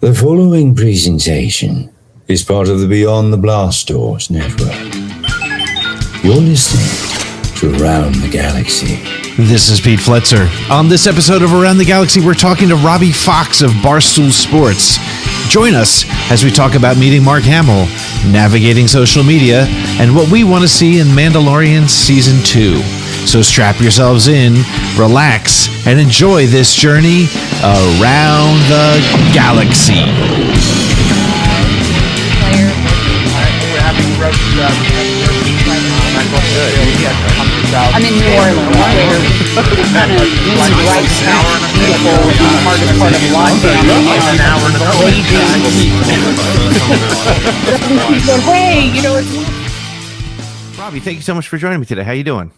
The following presentation is part of the Beyond the Blast Doors network. You're listening to Around the Galaxy. This is Pete Fletzer. On this episode of Around the Galaxy, we're talking to Robbie Fox of Barstool Sports. Join us as we talk about meeting Mark Hamill, navigating social media, and what we want to see in Mandalorian Season 2. So strap yourselves in, relax, and enjoy this journey around the galaxy. I'm in New Orleans, where kind of right now, beautiful, hardest part of lockdown, raging heat. Hey, you know, it's... Robbie, thank you so much for joining me today. How you doing?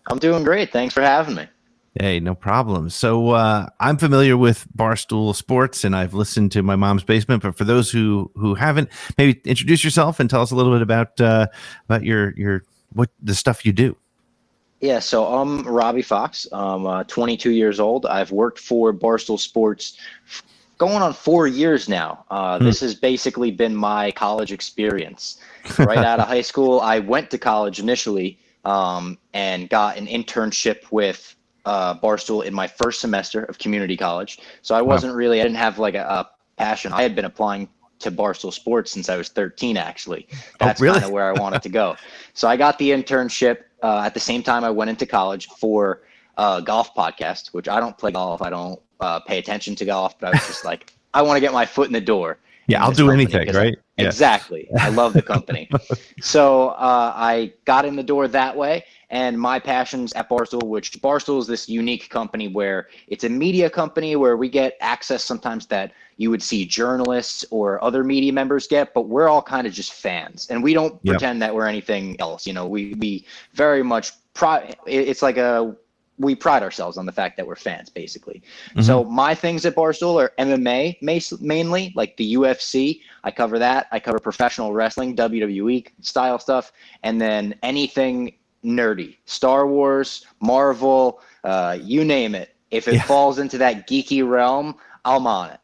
I'm doing great. Thanks for having me. Hey, no problem. So I'm familiar with Barstool Sports, and I've listened to My Mom's Basement. But for those who haven't, maybe introduce yourself and tell us a little bit about your what the stuff you do. Yeah, so I'm Robbie Fox. I'm 22 years old. I've worked for Barstool Sports going on 4 years now. This has basically been my college experience. Right out of high school, I went to college initially and got an internship with Barstool in my first semester of community college. So I I didn't have like a passion. I had been applying to Barstool Sports since I was 13, actually. That's kind of where I wanted to go. So I got the internship at the same time I went into college for a golf podcast, which I don't play golf. I don't pay attention to golf, but I was just like, I want to get my foot in the door. Yeah, I'll do anything, right? Yeah. Exactly. I love the company. So I got in the door that way. And my passion's at Barstool, which Barstool is this unique company where it's a media company where we get access sometimes that you would see journalists or other media members get, but we're all kind of just fans. And we don't pretend that we're anything else. You know, we very much we pride ourselves on the fact that we're fans, basically. Mm-hmm. So my things at Barstool are MMA mainly, like the UFC. I cover that. I cover professional wrestling, WWE style stuff, and then anything nerdy, Star Wars, Marvel, you name it. If it falls into that geeky realm, I'm on it.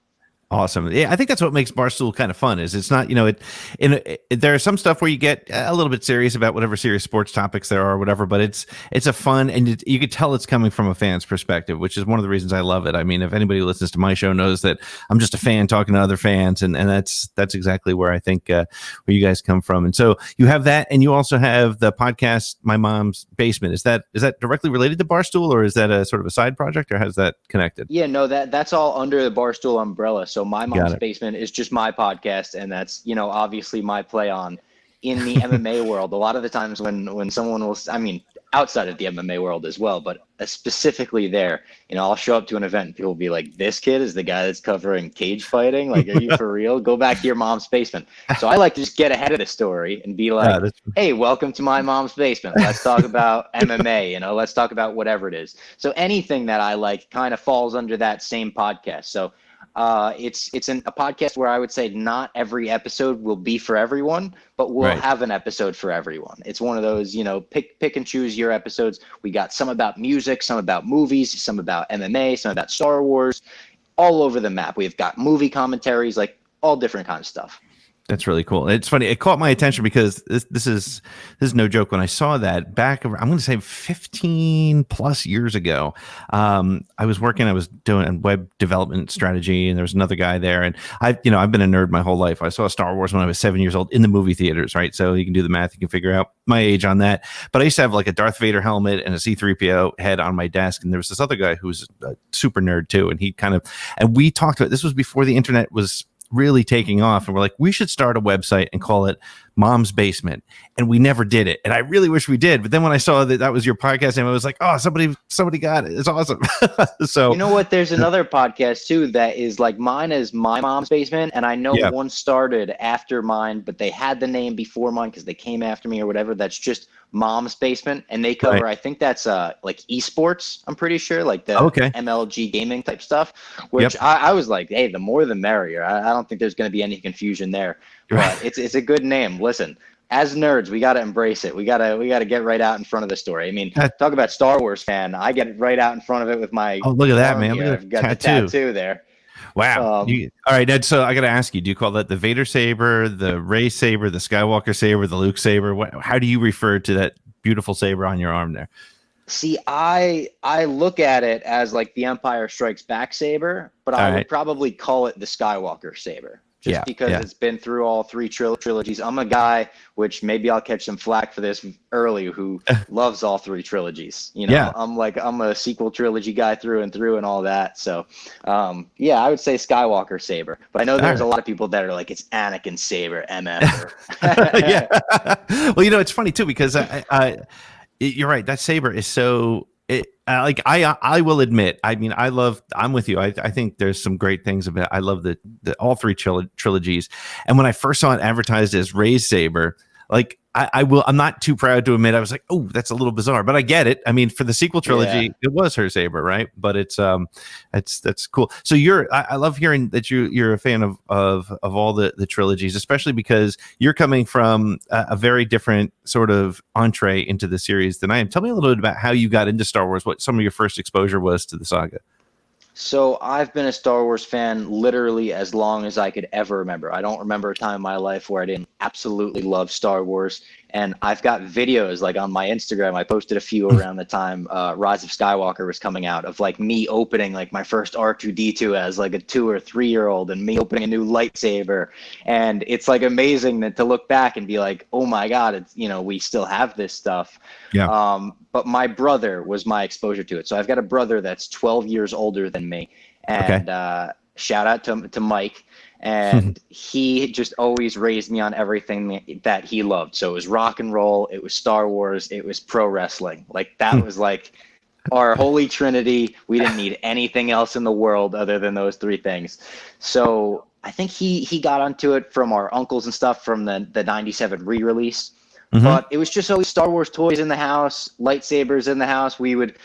Awesome. Yeah, I think that's what makes Barstool kind of fun. Is it's not, there's some stuff where you get a little bit serious about whatever serious sports topics there are or whatever, but it's a fun, and you could tell it's coming from a fan's perspective, which is one of the reasons I love it. I mean, if anybody who listens to my show knows that I'm just a fan talking to other fans, and that's exactly where I think where you guys come from. And so you have that, and you also have the podcast My Mom's Basement. Is that directly related to Barstool, or is that a sort of a side project, or how's that connected? Yeah, no, that's all under the Barstool umbrella. So My Mom's Basement is just my podcast, and that's, obviously my play on in the MMA world. A lot of the times when someone will, outside of the MMA world as well, but specifically there, I'll show up to an event and people will be like, this kid is the guy that's covering cage fighting? Like, are you for real? Go back to your mom's basement. So I like to just get ahead of the story and be like, hey, welcome to My Mom's Basement. Let's talk about MMA, let's talk about whatever it is. So anything that I like kind of falls under that same podcast. So it's a podcast where I would say not every episode will be for everyone, but we'll have an episode for everyone. It's one of those, pick and choose your episodes. We got some about music, some about movies, some about MMA, some about Star Wars, all over the map. We've got movie commentaries, like all different kinds of stuff. That's really cool. It's funny. It caught my attention because this is no joke. When I saw that back, I'm going to say 15 plus years ago, I was doing a web development strategy, and there was another guy there. And I've been a nerd my whole life. I saw Star Wars when I was 7 years old in the movie theaters, right? So you can do the math, you can figure out my age on that. But I used to have like a Darth Vader helmet and a C-3PO head on my desk. And there was this other guy who was a super nerd too. And we talked about, this was before the internet was really taking off, and we're like, we should start a website and call it Mom's Basement, and we never did it, and I really wish we did. But then when I saw that was your podcast name, I was like, oh, somebody got it. It's awesome. So you know what, there's another podcast too that is like, mine is My Mom's Basement, and I know one started after mine, but they had the name before mine because they came after me or whatever. That's just Mom's Basement, and they cover I think that's like esports, I'm pretty sure, like the MLG gaming type stuff, which I was like, hey, the more the merrier. I don't think there's going to be any confusion there, but it's a good name. Listen, as nerds, we got to embrace it. We got to get right out in front of the story. I mean, talk about Star Wars fan. I get right out in front of it with my look at that, man. Look at I've got the tattoo there. Wow. All right, Ned. So I got to ask you: do you call that the Vader saber, the Rey saber, the Skywalker saber, the Luke saber? How do you refer to that beautiful saber on your arm there? See, I look at it as like the Empire Strikes Back saber, but I would probably call it the Skywalker saber. Just because it's been through all three trilogies. I'm a guy, which maybe I'll catch some flack for this early, who loves all three trilogies. You know, I'm a sequel trilogy guy through and through and all that. So, I would say Skywalker Saber. But I know there's a lot of people that are like, it's Anakin Saber, MF. Well, you know, it's funny too, because you're right. That saber is so. I will admit, I mean, I'm with you. I think there's some great things about it. I love the all three trilogies. And when I first saw it advertised as Rey's saber, like I'm not too proud to admit, I was like, oh, that's a little bizarre, but I get it. I mean, for the sequel trilogy, it was her saber, right? But that's cool. So I love hearing that you're a fan of all the trilogies, especially because you're coming from a very different sort of entree into the series than I am. Tell me a little bit about how you got into Star Wars, what some of your first exposure was to the saga. So I've been a Star Wars fan literally as long as I could ever remember. I don't remember a time in my life where I didn't absolutely love Star Wars. And I've got videos like on my Instagram. I posted a few around the time Rise of Skywalker was coming out, of like me opening like my first R2-D2 as like a 2 or 3 year old, and me opening a new lightsaber. And it's like amazing to look back and be like, oh my God, it's, you know, we still have this stuff. Yeah. But my brother was my exposure to it. So I've got a brother that's 12 years older than me. And shout out to Mike. And he just always raised me on everything that he loved. So it was rock and roll, it was Star Wars, it was pro wrestling. Like that was like our holy trinity. We didn't need anything else in the world other than those three things. So I think he got onto it from our uncles and stuff from the 97 re-release. But it was just always Star Wars toys in the house, lightsabers in the house. We would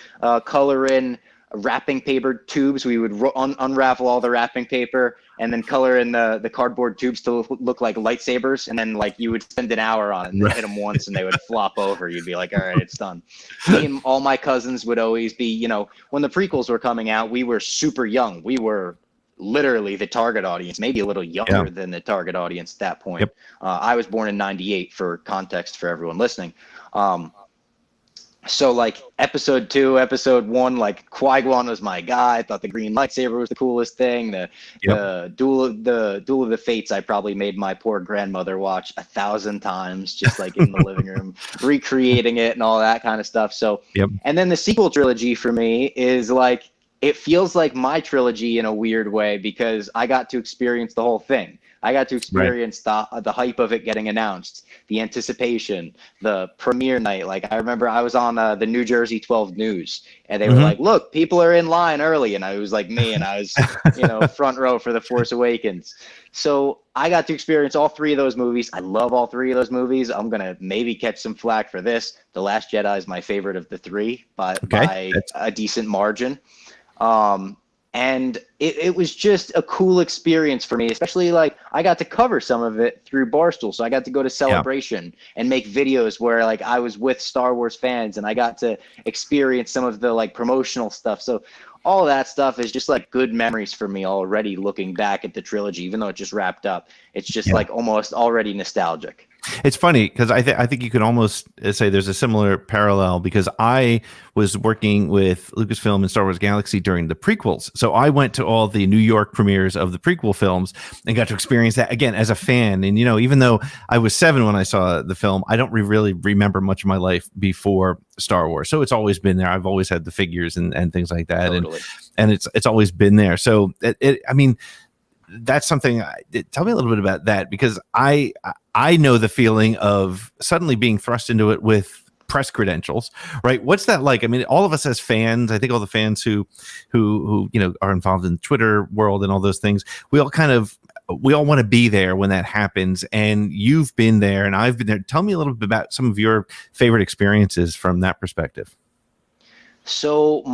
color in wrapping paper tubes. We would unravel all the wrapping paper and then color in the cardboard tubes to look like lightsabers. And then like you would spend an hour on it and hit them once and they would flop over. You'd be like, all right, it's done. Me and all my cousins would always be, you know, when the prequels were coming out, we were super young. We were literally the target audience, maybe a little younger than the target audience at that point. I was born in 98 for context for everyone listening. So like episode 2, episode 1, like Qui-Gon was my guy. I thought the green lightsaber was the coolest thing. The Duel of the Fates, I probably made my poor grandmother watch 1,000 times, just like in the living room, recreating it and all that kind of stuff. So, and then the sequel trilogy for me is like, it feels like my trilogy in a weird way because I got to experience the whole thing. I got to experience the hype of it getting announced, the anticipation, the premiere night. Like I remember I was on the New Jersey 12 News and they were like, look, people are in line early. And I was like me, and I was, you know, front row for The Force Awakens. So I got to experience all three of those movies. I love all three of those movies. I'm going to maybe catch some flack for this. The Last Jedi is my favorite of the three by a decent margin. And it was just a cool experience for me, especially like I got to cover some of it through Barstool. So I got to go to Celebration and make videos where like I was with Star Wars fans and I got to experience some of the like promotional stuff. So all that stuff is just like good memories for me already looking back at the trilogy, even though it just wrapped up. It's just like almost already nostalgic. It's funny because I think you could almost say there's a similar parallel because I was working with Lucasfilm and Star Wars Galaxy during the prequels. So I went to all the New York premieres of the prequel films and got to experience that again as a fan. And, you know, even though I was 7 when I saw the film, I don't really remember much of my life before Star Wars. So it's always been there. I've always had the figures and things like that. Totally. And it's always been there. So I mean, that's something. Tell me a little bit about that because I know the feeling of suddenly being thrust into it with press credentials, right? What's that like? I mean, all of us as fans, I think all the fans who you know are involved in the Twitter world and all those things, we all want to be there when that happens. And you've been there, and I've been there. Tell me a little bit about some of your favorite experiences from that perspective. So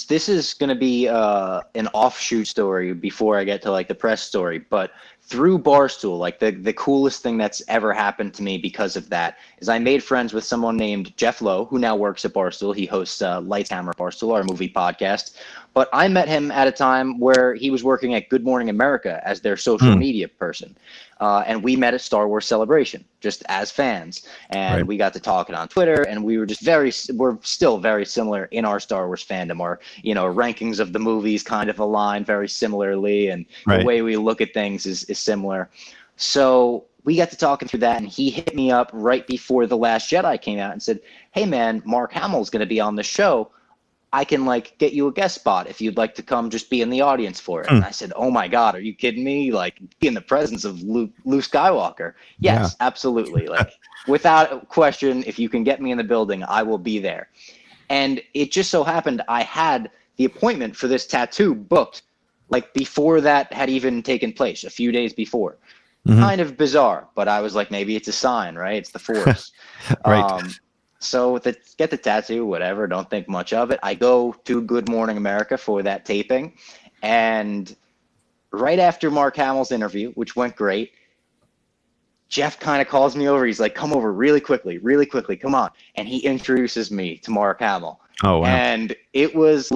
this is going to be an offshoot story before I get to like the press story, but through Barstool, like the coolest thing that's ever happened to me because of that is I made friends with someone named Jeff Lowe, who now works at Barstool. He hosts Lights Camera Barstool, our movie podcast. But I met him at a time where he was working at Good Morning America as their social media person. And we met at Star Wars Celebration, just as fans. And we got to talking on Twitter, and we were just we're still very similar in our Star Wars fandom. Our, rankings of the movies kind of align very similarly, and the way we look at things is similar. So we got to talking through that, and he hit me up right before The Last Jedi came out and said, hey man, Mark Hamill's going to be on the show. I can get you a guest spot if you'd like to come just be in the audience for it. And I said, oh my God, are you kidding me? Be in the presence of Luke Skywalker. Yes, absolutely. Without question, if you can get me in the building, I will be there. And it just so happened I had the appointment for this tattoo booked before that had even taken place, a few days before. Kind of bizarre, but I was like, maybe it's a sign, right? It's the Force. So get the tattoo, whatever, don't think much of it. I go to Good Morning America for that taping. And right after Mark Hamill's interview, which went great, Jeff kind of calls me over. He's like, come over really quickly, come on. And he introduces me to Mark Hamill. Oh, wow. And it was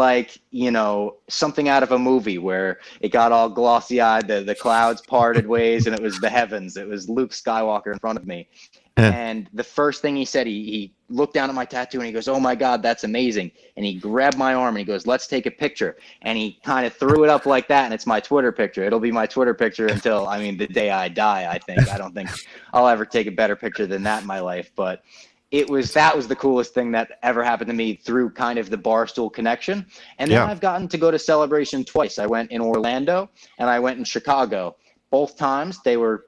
something out of a movie where it got all glossy-eyed, the clouds parted ways, and it was the heavens. It was Luke Skywalker in front of me. And the first thing he said, he looked down at my tattoo and he goes, oh my God, that's amazing. And he grabbed my arm and he goes, let's take a picture. And he kind of threw it up like that. And it's my Twitter picture. It'll be my Twitter picture until, the day I die, I think. I don't think I'll ever take a better picture than that in my life. But that was the coolest thing that ever happened to me through kind of the Barstool connection. And then I've gotten to go to Celebration twice. I went in Orlando and I went in Chicago. Both times they were,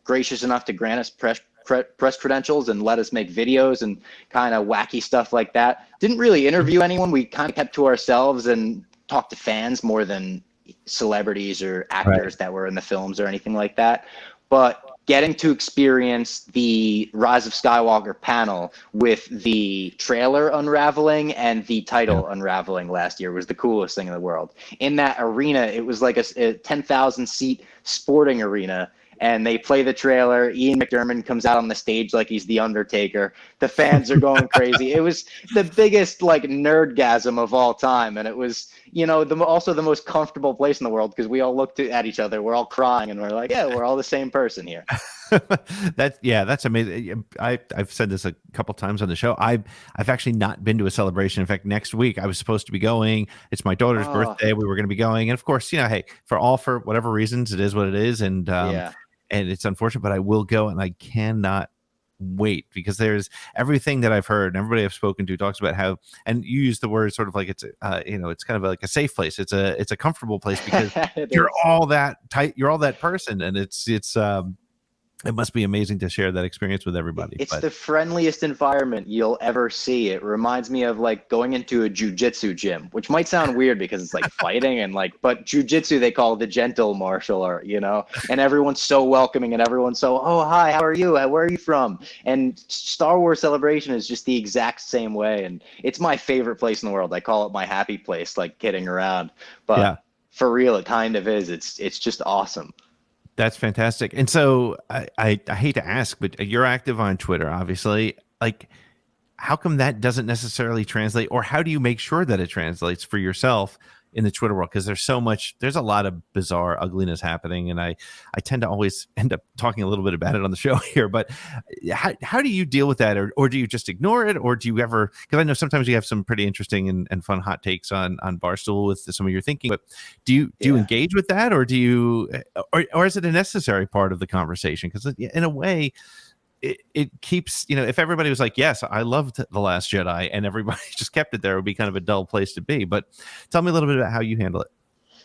gracious enough to grant us press credentials and let us make videos and kind of wacky stuff like that. Didn't really interview anyone. We kind of kept to ourselves and talked to fans more than celebrities or actors that were in the films or anything like that. But getting to experience the Rise of Skywalker panel with the trailer unraveling and the title unraveling last year was the coolest thing in the world. In that arena, it was like a 10,000 seat sporting arena. And they play the trailer. Ian McDiarmid comes out on the stage like he's the Undertaker. The fans are going crazy. It was the biggest nerdgasm of all time, and it was also the most comfortable place in the world because we all looked at each other. We're all crying, and we're like, yeah, we're all the same person here. That's amazing. I've said this a couple times on the show. I've actually not been to a celebration. In fact, next week I was supposed to be going. It's my daughter's birthday. We were going to be going, and of course, hey, for whatever reasons, it is what it is, and and it's unfortunate, but I will go, and I cannot wait because there's everything that I've heard and everybody I've spoken to talks about how, and you use the word sort of like it's it's kind of like a safe place. It's a comfortable place because you're all that tight, you're all that person, and it's it must be amazing to share that experience with everybody. It's the friendliest environment you'll ever see. It reminds me of going into a jujitsu gym, which might sound weird because it's fighting and but jujitsu they call the gentle martial art, and everyone's so welcoming and everyone's so, oh, hi, how are you? Where are you from? And Star Wars Celebration is just the exact same way. And it's my favorite place in the world. I call it my happy place, kidding around. But for real, it kind of is. It's just awesome. That's fantastic. And so I hate to ask, but you're active on Twitter, obviously. How come that doesn't necessarily translate, or how do you make sure that it translates for yourself in the Twitter world? Because there's a lot of bizarre ugliness happening, and I tend to always end up talking a little bit about it on the show here. But how do you deal with that, or do you just ignore it, or do you ever? Because I know sometimes you have some pretty interesting and fun hot takes on Barstool with some of your thinking. But do you engage with that, or do you, or is it a necessary part of the conversation? Because in a way, it keeps, if everybody was like, yes, I loved The Last Jedi, and everybody just kept it there, it would be kind of a dull place to be. But tell me a little bit about how you handle it.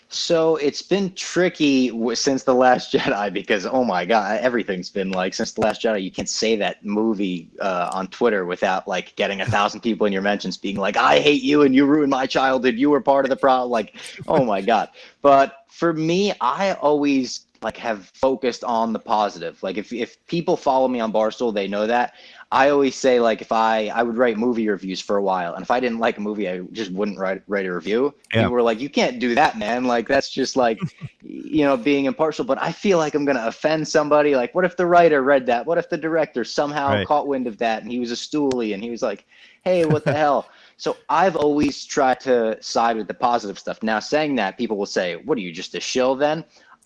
So it's been tricky since The Last Jedi because, oh my God, everything's been since The Last Jedi, you can't say that movie on Twitter without getting 1,000 people in your mentions being like, I hate you and you ruined my childhood. You were part of the problem. Oh my God. But for me, I always like have focused on the positive. Like if people follow me on Barstool, they know that. I always say, like, if I would write movie reviews for a while, and if I didn't like a movie, I just wouldn't write a review. Yeah. People were like, you can't do that, man. Like, that's just like, being impartial. But I feel like I'm going to offend somebody. Like, what if the writer read that? What if the director somehow caught wind of that and he was a stoolie and he was like, hey, what the hell? So I've always tried to side with the positive stuff. Now, saying that, people will say, what are you, just a shill then?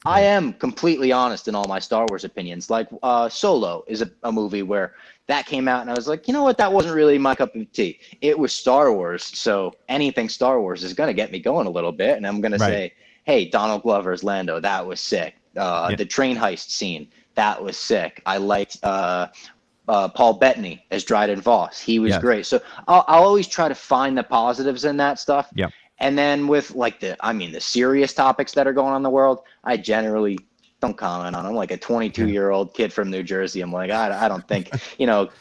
I am completely honest in all my Star Wars opinions. Like Solo is a movie where that came out and I was like, you know what, that wasn't really my cup of tea. It was Star Wars, so anything Star Wars is going to get me going a little bit. And I'm going to say, hey, Donald Glover's Lando, that was sick. The train heist scene, that was sick. I liked Paul Bettany as Dryden Voss. He was great. So I'll always try to find the positives in that stuff. Yeah. And then with like the serious topics that are going on in the world, I generally don't comment on them. Like a 22-year-old kid from New Jersey, I'm like, I don't think,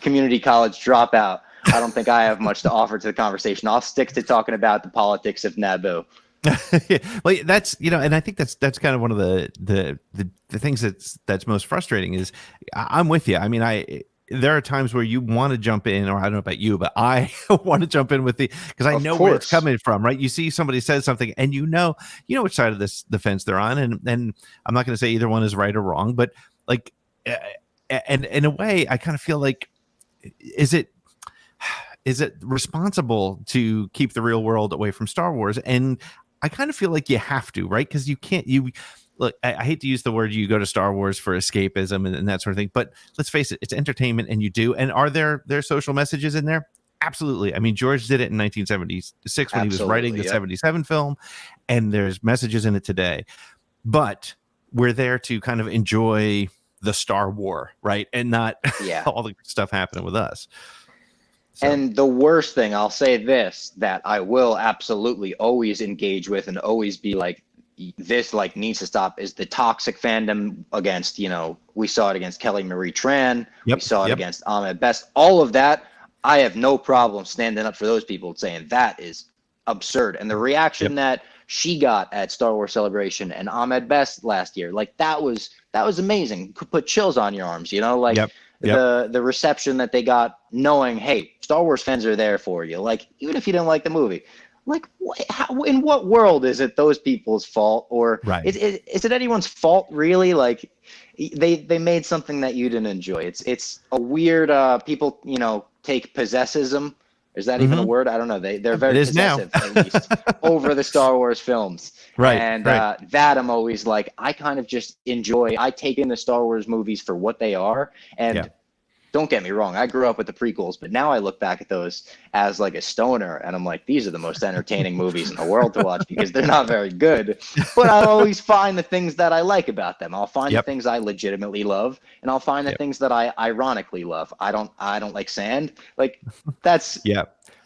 community college dropout. I don't think I have much to offer to the conversation. I'll stick to talking about the politics of Naboo. Well, that's and I think that's kind of one of the things that's most frustrating is I'm with you. I mean, there are times where you want to jump in, or I don't know about you, but I want to jump in with because I know where it's coming from, right? You see somebody says something and you know which side of the fence they're on. And I'm not going to say either one is right or wrong, but like, and in a way, I kind of feel like, is it responsible to keep the real world away from Star Wars? And I kind of feel like you have to, right? Because look, I hate to use the word you go to Star Wars for escapism and that sort of thing, but let's face it, it's entertainment and you do. And are there social messages in there? Absolutely. I mean, George did it in 1976 when he was writing the 77 film, and there's messages in it today. But we're there to kind of enjoy the Star War, right? And not all the stuff happening with us. So. And the worst thing, I'll say this, that I will absolutely always engage with and always be like, this like needs to stop, is the toxic fandom against, we saw it against Kelly Marie Tran. We saw it against Ahmed Best. All of that, I have no problem standing up for those people saying that is absurd. And the reaction that she got at Star Wars Celebration and Ahmed Best last year, like that was amazing. Could put chills on your arms, the reception that they got, knowing, hey, Star Wars fans are there for you. Like, even if you didn't like the movie, like, in what world is it those people's fault? Or is it anyone's fault, really? Like, they made something that you didn't enjoy. It's a weird, people, take possessism. Is that even a word? I don't know. They're very possessive, at least, over the Star Wars films. Right. And that I'm always like, I kind of just enjoy. I take in the Star Wars movies for what they are. And don't get me wrong, I grew up with the prequels, but now I look back at those as like a stoner, and I'm like, these are the most entertaining movies in the world to watch because they're not very good. But I'll always find the things that I like about them. I'll find the things I legitimately love, and I'll find the things that I ironically love. I don't like sand. Like, that's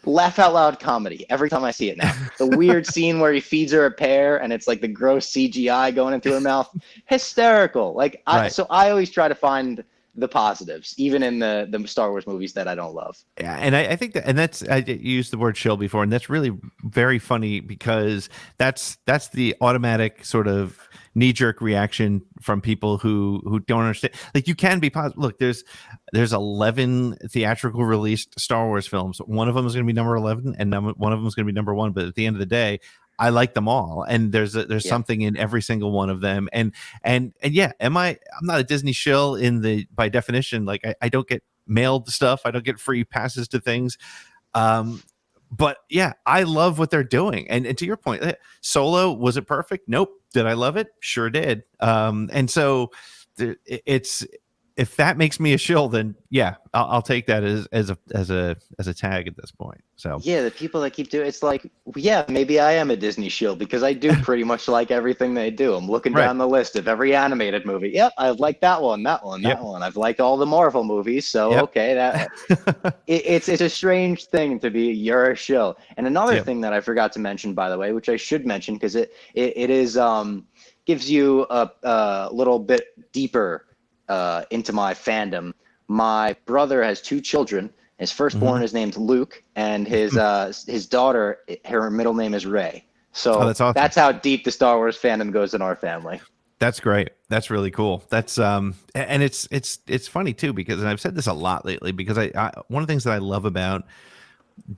laugh out loud comedy every time I see it now. The weird scene where he feeds her a pear and it's like the gross CGI going into her mouth. Hysterical. Like, so I always try to find the positives, even in the Star Wars movies that I don't love. Yeah, and I think that, and that's, I used the word shill before, and that's really very funny because that's the automatic sort of knee-jerk reaction from people who don't understand. Like, you can be positive. Look, there's 11 theatrical released Star Wars films. One of them is going to be number 11, and one of them is going to be number 1. But at the end of the day, I like them all, and there's something in every single one of them. And I'm not a Disney shill by definition. Like, I don't get mailed stuff. I don't get free passes to things. But yeah, I love what they're doing. And to your point, Solo, was it perfect? Nope. Did I love it? Sure did. And so it's, if that makes me a shill, then yeah, I'll take that as a tag at this point. So yeah, the people that keep doing it's like, yeah, maybe I am a Disney shill because I do pretty much like everything they do. I'm looking down the list of every animated movie. Yep, I like that one. I've liked all the Marvel movies, so okay, that it's a strange thing to be you're a shill. And another thing that I forgot to mention, by the way, which I should mention because it is gives you a little bit deeper into my fandom. My brother has 2 children. His firstborn is named Luke, and his daughter, her middle name is Rey. So that's how deep the Star Wars fandom goes in our family. That's great. That's really cool. That's and it's funny too, because, and I've said this a lot lately, because I one of the things that I love about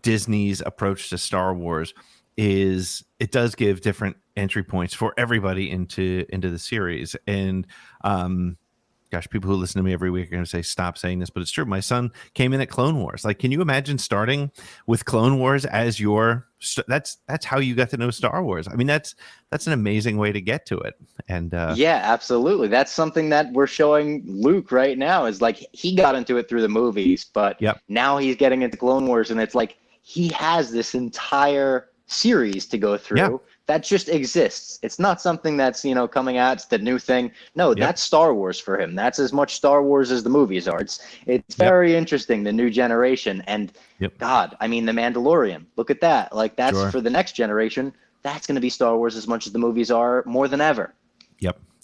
Disney's approach to Star Wars is it does give different entry points for everybody into the series. And gosh, people who listen to me every week are going to say, stop saying this, but it's true. My son came in at Clone Wars. Like, can you imagine starting with Clone Wars as your, that's how you got to know Star Wars. I mean, that's an amazing way to get to it. And yeah, absolutely. That's something that we're showing Luke right now, is like, he got into it through the movies, but now he's getting into Clone Wars, and it's like, he has this entire series to go through that just exists. It's not something that's, coming out, it's the new thing. No, that's Star Wars for him. That's as much Star Wars as the movies are. It's very interesting, the new generation. And God, I mean, the Mandalorian, look at that. Like, that's for the next generation. That's going to be Star Wars as much as the movies are, more than ever.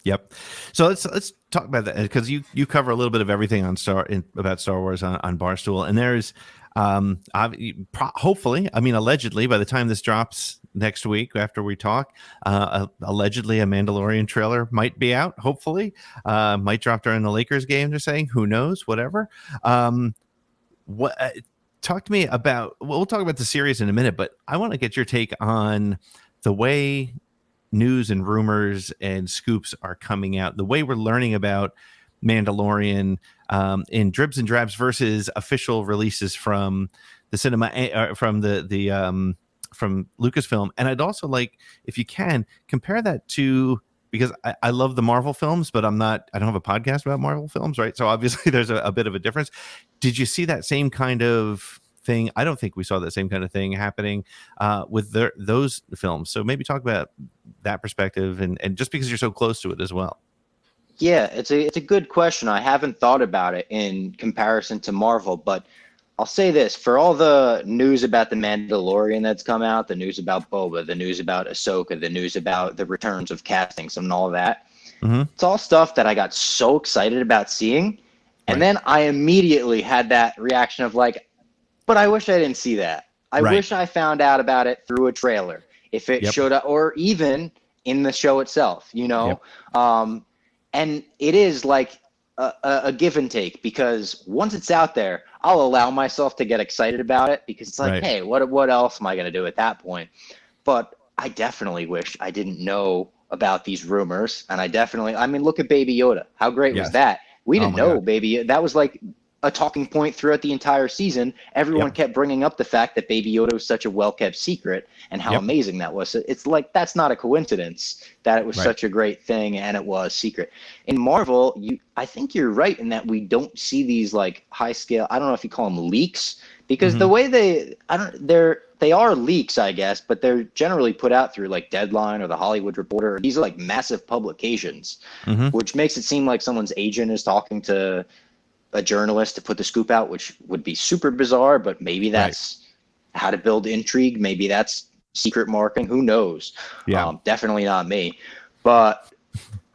Yep. So let's talk about that, because you cover a little bit of everything about Star Wars on Barstool, and there's hopefully, I mean, allegedly, by the time this drops next week after we talk, allegedly a Mandalorian trailer might be out. Hopefully, might drop during the Lakers game. They're saying, who knows, whatever. Talk to me about. We'll talk about the series in a minute, but I want to get your take on the way news and rumors and scoops are coming out, the way we're learning about Mandalorian in dribs and drabs versus official releases from the cinema, from from Lucasfilm. And I'd also like, if you can, compare that to, because I love the Marvel films, but I don't have a podcast about Marvel films, right? So obviously there's a bit of a difference. Did you see that same kind of thing? I don't think we saw that same kind of thing happening with those films. So maybe talk about that perspective, and just because you're so close to it as well. Yeah, it's a good question. I haven't thought about it in comparison to Marvel, but I'll say this: for all the news about the Mandalorian that's come out, the news about Boba, the news about Ahsoka, the news about the returns of castings and all that, it's all stuff that I got so excited about seeing, and then I immediately had that reaction of like, but I wish I didn't see that. I wish I found out about it through a trailer, if it showed up, or even in the show itself, and it is like a give and take, because once it's out there, I'll allow myself to get excited about it, because it's like, hey, what else am I going to do at that point? But I definitely wish I didn't know about these rumors. And I mean, look at Baby Yoda. How great was that? We didn't know Baby. That was like a talking point throughout the entire season. Everyone kept bringing up the fact that Baby Yoda was such a well-kept secret and how amazing that was. So it's like, that's not a coincidence that it was such a great thing and it was secret. In Marvel, I think you're right in that we don't see these like high scale, I don't know if you call them leaks, because the way they are leaks, I guess, but they're generally put out through like Deadline or the Hollywood Reporter. These are like massive publications, which makes it seem like someone's agent is talking to a journalist to put the scoop out, which would be super bizarre, but maybe that's how to build intrigue. Maybe that's secret marketing. Who knows? Definitely not me. But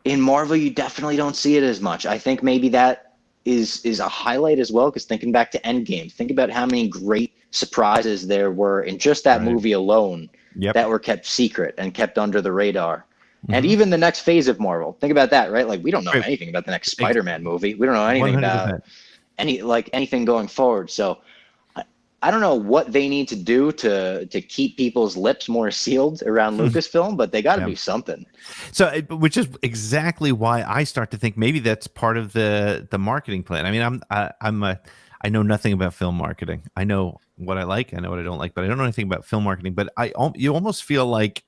in Marvel, you definitely don't see it as much. I think maybe that is a highlight as well, because thinking back to Endgame, think about how many great surprises there were in just that movie alone that were kept secret and kept under the radar. And even the next phase of Marvel, think about that, right? Like, we don't know anything about the next Spider-Man movie. We don't know anything 100%. about anything going forward. So I don't know what they need to do to keep people's lips more sealed around Lucasfilm, but they got to do something. So, which is exactly why I start to think maybe that's part of the marketing plan. I mean, I know nothing about film marketing. I know what I like, I know what I don't like, but I don't know anything about film marketing. But you almost feel like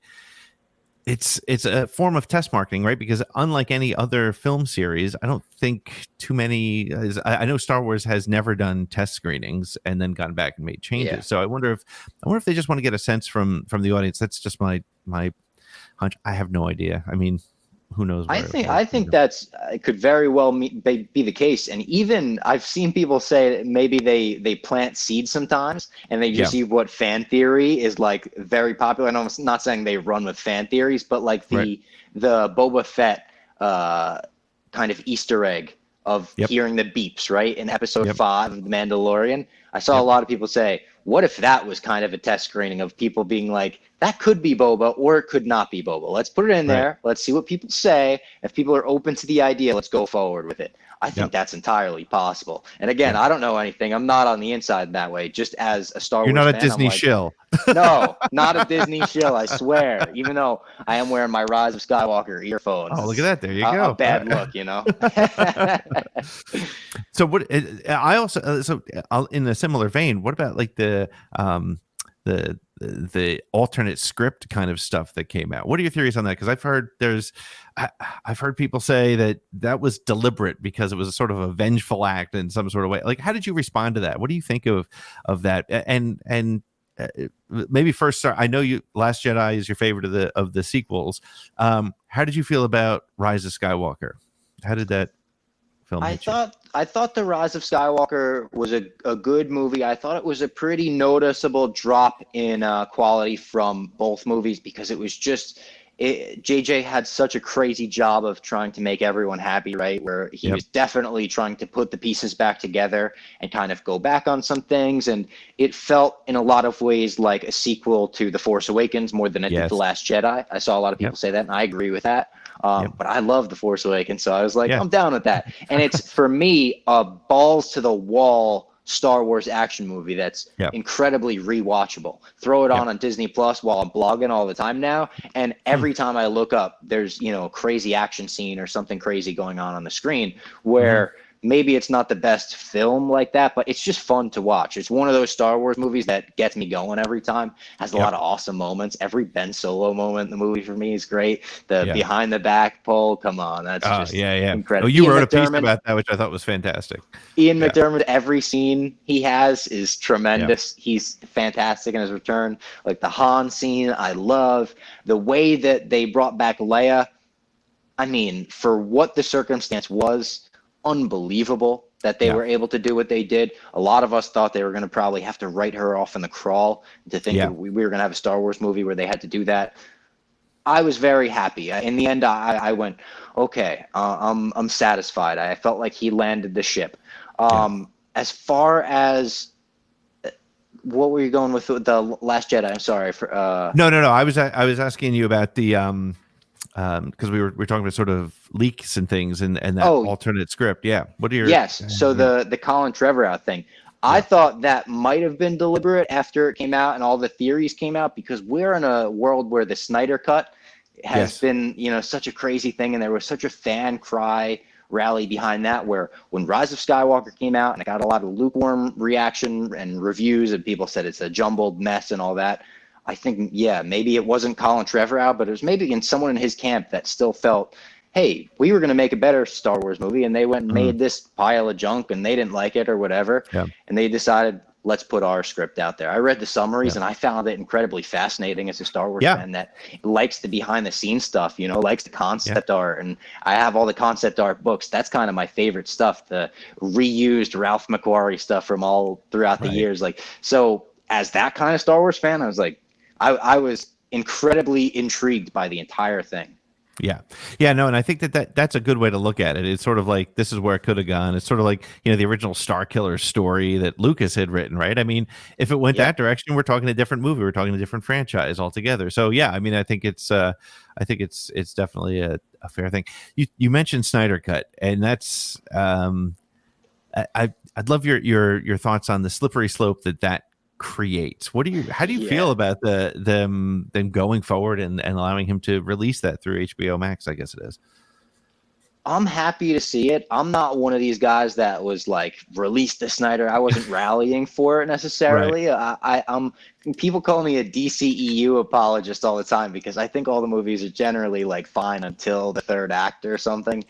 it's a form of test marketing, right? Because unlike any other film series, I don't think too many. I know Star Wars has never done test screenings and then gone back and made changes. So I wonder if they just want to get a sense from the audience. That's just my hunch. I have no idea. I mean, who knows? I think that's it could very well be the case. And even I've seen people say that maybe they plant seeds sometimes, and they just see what fan theory is like very popular. And I'm not saying they run with fan theories, but like the Boba Fett kind of Easter egg of hearing the beeps, right, in episode 5 of The Mandalorian. I saw a lot of people say, what if that was kind of a test screening of people being like, that could be Boba or it could not be Boba. Let's put it in there. Let's see what people say. If people are open to the idea, let's go forward with it. I think that's entirely possible. And again, I don't know anything. I'm not on the inside that way. Just as a Star Wars fan, you're not a Disney shill. No, not a Disney shill, I swear. Even though I am wearing my Rise of Skywalker earphones. Oh, look at that. There you go. A bad look, you know. So what I also in a similar vein, what about like the alternate script kind of stuff that came out? What are your theories on that? Because I've heard people say that was deliberate because it was a sort of a vengeful act in some sort of way. Like, how did you respond to that? What do you think of that? And maybe first, I know Last Jedi is your favorite of the sequels. How did you feel about Rise of Skywalker? How did that film hit you? I thought The Rise of Skywalker was a good movie. I thought it was a pretty noticeable drop in quality from both movies because it was just JJ had such a crazy job of trying to make everyone happy, right? Where he was definitely trying to put the pieces back together and kind of go back on some things. And it felt in a lot of ways like a sequel to The Force Awakens more than it did The Last Jedi. I saw a lot of people say that, and I agree with that. But I love The Force Awakens, so I was like, I'm down with that. And it's, for me, a balls to the wall Star Wars action movie that's incredibly rewatchable. Throw it on Disney Plus while I'm blogging all the time now, and every time I look up, there's a crazy action scene or something crazy going on the screen where maybe it's not the best film like that, but it's just fun to watch. It's one of those Star Wars movies that gets me going every time. Has a lot of awesome moments. Every Ben Solo moment in the movie for me is great. The behind the back pull, come on, that's just incredible. Oh, you wrote a piece about that, which I thought was fantastic. Ian McDiarmid, every scene he has is tremendous. He's fantastic in his return. Like the Han scene, I love. The way that they brought back Leia, I mean, for what the circumstance was, unbelievable that they were able to do what they did. A lot of us thought they were going to probably have to write her off in the crawl to think that we were going to have a Star Wars movie where they had to do that. I was very happy. In the end, I went, okay, I'm satisfied. I felt like he landed the ship. As far as what were you going with the Last Jedi? I'm sorry for No. I was asking you about the because we were talking about sort of leaks and things and that alternate script. Yeah. What are your so the Colin Trevorrow thing. I thought that might have been deliberate after it came out and all the theories came out, because we're in a world where the Snyder cut has been, such a crazy thing, and there was such a fan cry rally behind that, where when Rise of Skywalker came out and it got a lot of lukewarm reaction and reviews and people said it's a jumbled mess and all that, I think, maybe it wasn't Colin Trevorrow, but it was maybe in someone in his camp that still felt, hey, we were going to make a better Star Wars movie, and they went and made this pile of junk, and they didn't like it or whatever, and they decided, let's put our script out there. I read the summaries, and I found it incredibly fascinating as a Star Wars fan that likes the behind-the-scenes stuff, likes the concept art, and I have all the concept art books. That's kind of my favorite stuff, the reused Ralph McQuarrie stuff from all throughout the years. Like, so as that kind of Star Wars fan, I was like, I was incredibly intrigued by the entire thing. No, and I think that's a good way to look at it. It's sort of like, this is where it could have gone. It's sort of like, the original Star Killer story that Lucas had written, right? I mean, if it went that direction, we're talking a different movie. We're talking a different franchise altogether. So I mean, I think it's definitely a fair thing. You mentioned Snyder Cut, and that's I'd love your thoughts on the slippery slope that creates. How do you feel about them going forward and allowing him to release that through HBO Max, I guess it is? I'm happy to see it. I'm not one of these guys that was like, release the Snyder. I wasn't rallying for it necessarily. I'm people call me a DCEU apologist all the time, because I think all the movies are generally like fine until the third act or something.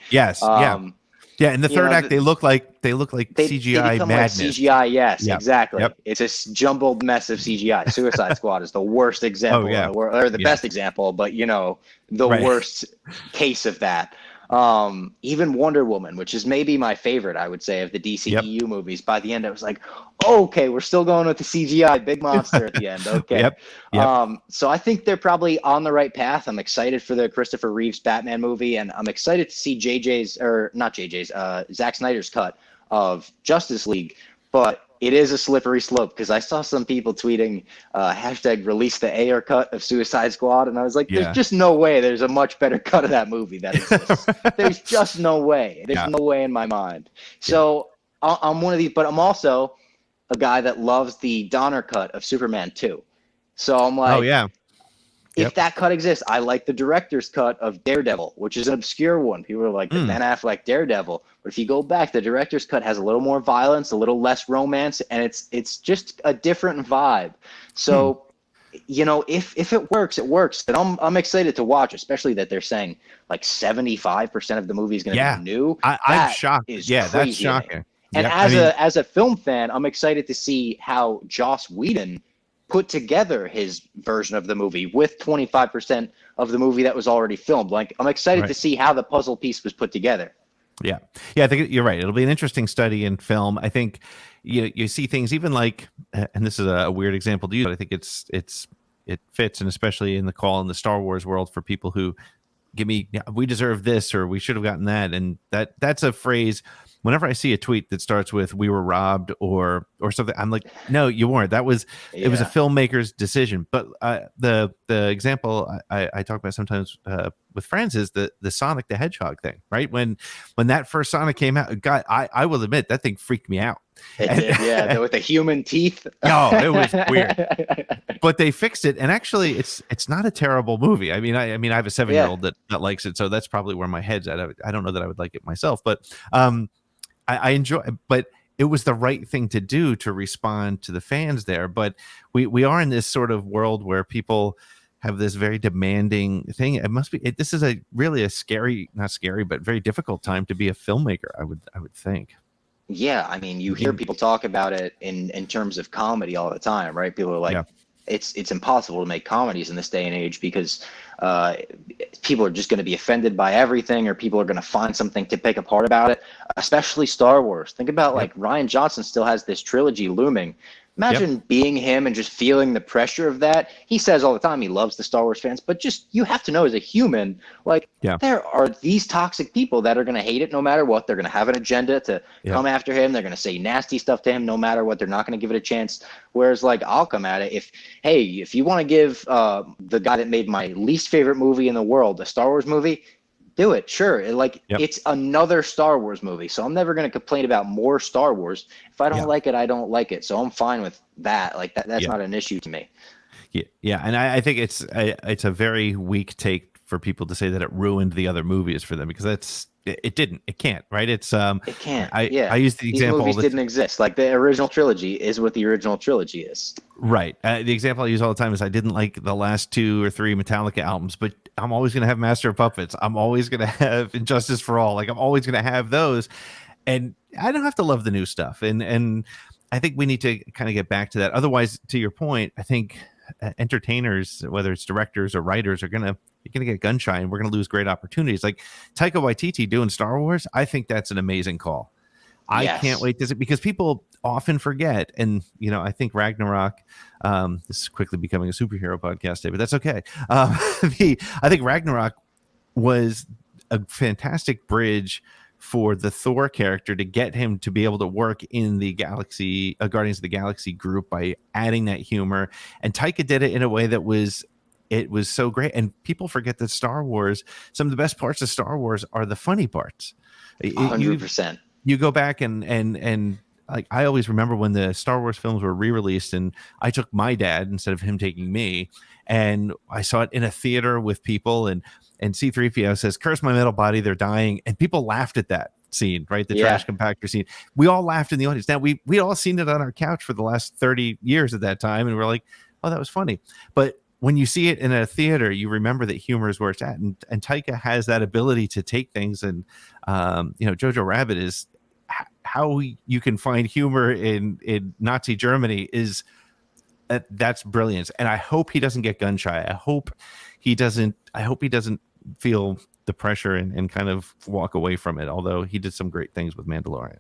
Yeah, in the third act, they look like CGI madness. Like CGI, yes, exactly. Yep. It's a jumbled mess of CGI. Suicide Squad is the worst example, in the world, or the best example, but the worst case of that. Even Wonder Woman, which is maybe my favorite, I would say, of the DCEU movies. By the end, I was like, okay, we're still going with the CGI big monster at the end. Okay. So I think they're probably on the right path. I'm excited for the Christopher Reeves Batman movie, and I'm excited to see Zack Snyder's cut of Justice League. But it is a slippery slope, because I saw some people tweeting hashtag release the Ayer cut of Suicide Squad, and I was like, there's just no way there's a much better cut of that movie that exists. There's just no way. There's no way in my mind. So I'm one of these, but I'm also a guy that loves the Donner cut of Superman 2. So I'm like, if that cut exists, I like the director's cut of Daredevil, which is an obscure one. People are like, Ben Affleck Daredevil. But if you go back, the director's cut has a little more violence, a little less romance, and it's just a different vibe. So, if it works, it works. And I'm excited to watch, especially that they're saying like 75% of the movie is going to be new. I'm shocked. That's shocking. And as a film fan, I'm excited to see how Joss Whedon put together his version of the movie with 25% of the movie that was already filmed. Like, I'm excited to see how the puzzle piece was put together. Yeah. I think you're right. It'll be an interesting study in film. I think you see things even like, and this is a weird example to use, but I think it fits, and especially in the Star Wars world, for people who we deserve this, or we should have gotten that. And that's a phrase. Whenever I see a tweet that starts with "we were robbed" or something, I'm like, no, you weren't. It was a filmmaker's decision. But the example I talk about sometimes with friends is the Sonic the Hedgehog thing, right? When that first Sonic came out, God, I will admit that thing freaked me out. It did, with the human teeth. No, it was weird. But they fixed it, and actually, it's not a terrible movie. I mean, I have a 7-year-old that likes it, so that's probably where my head's at. I don't know that I would like it myself, but I enjoy it, but it was the right thing to do to respond to the fans there. But we are in this sort of world where people have this very demanding thing. This is really a scary, not scary, but very difficult time to be a filmmaker, I would think. Yeah, I mean, you hear people talk about it in terms of comedy all the time, right? People are like, it's impossible to make comedies in this day and age because people are just going to be offended by everything, or people are going to find something to pick apart about it, especially Star Wars. Think about like Rian Johnson still has this trilogy looming. Imagine being him and just feeling the pressure of that. He says all the time he loves the Star Wars fans, but just you have to know as a human, like there are these toxic people that are going to hate it no matter what. They're going to have an agenda to come after him. They're going to say nasty stuff to him no matter what. They're not going to give it a chance. Whereas like I'll come at it if you want to give the guy that made my least favorite movie in the world a Star Wars movie, do it. Sure. It's another Star Wars movie. So I'm never going to complain about more Star Wars. If I don't like it, I don't like it. So I'm fine with that. Like that's not an issue to me. Yeah. And I think it's a very weak take for people to say that it ruined the other movies for them, because it didn't. It can't, right? It can't. I use the example. These movies didn't exist. Like the original trilogy is what the original trilogy is. Right. The example I use all the time is I didn't like the last 2 or 3 Metallica albums, but I'm always going to have Master of Puppets. I'm always going to have Injustice for All. Like I'm always going to have those, and I don't have to love the new stuff. And I think we need to kind of get back to that. Otherwise, to your point, I think entertainers, whether it's directors or writers, you're gonna get gun shy, and we're gonna lose great opportunities. Like Taika Waititi doing Star Wars, I think that's an amazing call. I can't wait to see, because people often forget, and I think Ragnarok. This is quickly becoming a superhero podcast, David. That's okay. I think Ragnarok was a fantastic bridge for the Thor character to get him to be able to work in the Galaxy Guardians of the Galaxy group by adding that humor. And Taika did it in a way that was so great. And people forget that Star Wars, some of the best parts of Star Wars are the funny parts. 100%. You go back and like I always remember when the Star Wars films were re-released, and I took my dad instead of him taking me, and I saw it in a theater with people, and C-3PO says, "Curse my metal body, they're dying," and people laughed at that scene, right? The trash compactor scene. We all laughed in the audience. Now we all seen it on our couch for the last 30 years at that time, and we're like, oh, that was funny. But when you see it in a theater, you remember that humor is where it's at, and Taika has that ability to take things, and Jojo Rabbit is how you can find humor in Nazi Germany is that's brilliance. And I hope he doesn't get gun shy. I hope he doesn't feel the pressure and kind of walk away from it. Although he did some great things with Mandalorian.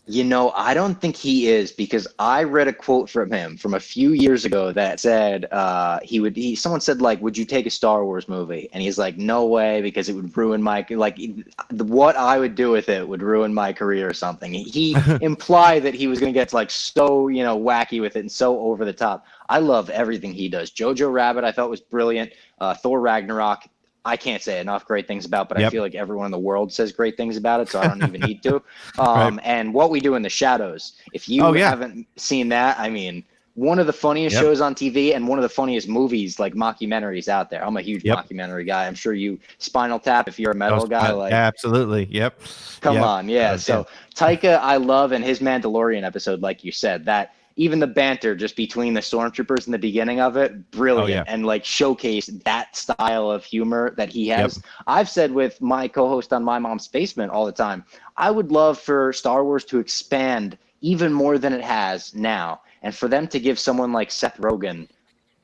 I don't think he is, because I read a quote from him from a few years ago that said someone said, like, would you take a Star Wars movie? And he's like, no way, because it would ruin what I would do with it would ruin my career or something. He implied that he was going to get like so, wacky with it and so over the top. I love everything he does. Jojo Rabbit I thought was brilliant. Thor Ragnarok, I can't say enough great things about, but I feel like everyone in the world says great things about it, so I don't even need to. Right. And What We Do in the Shadows, if you haven't seen that, I mean, one of the funniest shows on TV and one of the funniest movies, like mockumentaries out there. I'm a huge mockumentary guy. I'm sure you Spinal Tap, if you're a metal guy. Absolutely. Yep. Come on. Yeah. So Taika, I love, and his Mandalorian episode, like you said, that even the banter just between the stormtroopers in the beginning of it, brilliant, and like showcase that style of humor that he has. I've said with my co-host on My Mom's Basement all the time, I would love for Star Wars to expand even more than it has now, and for them to give someone like Seth Rogen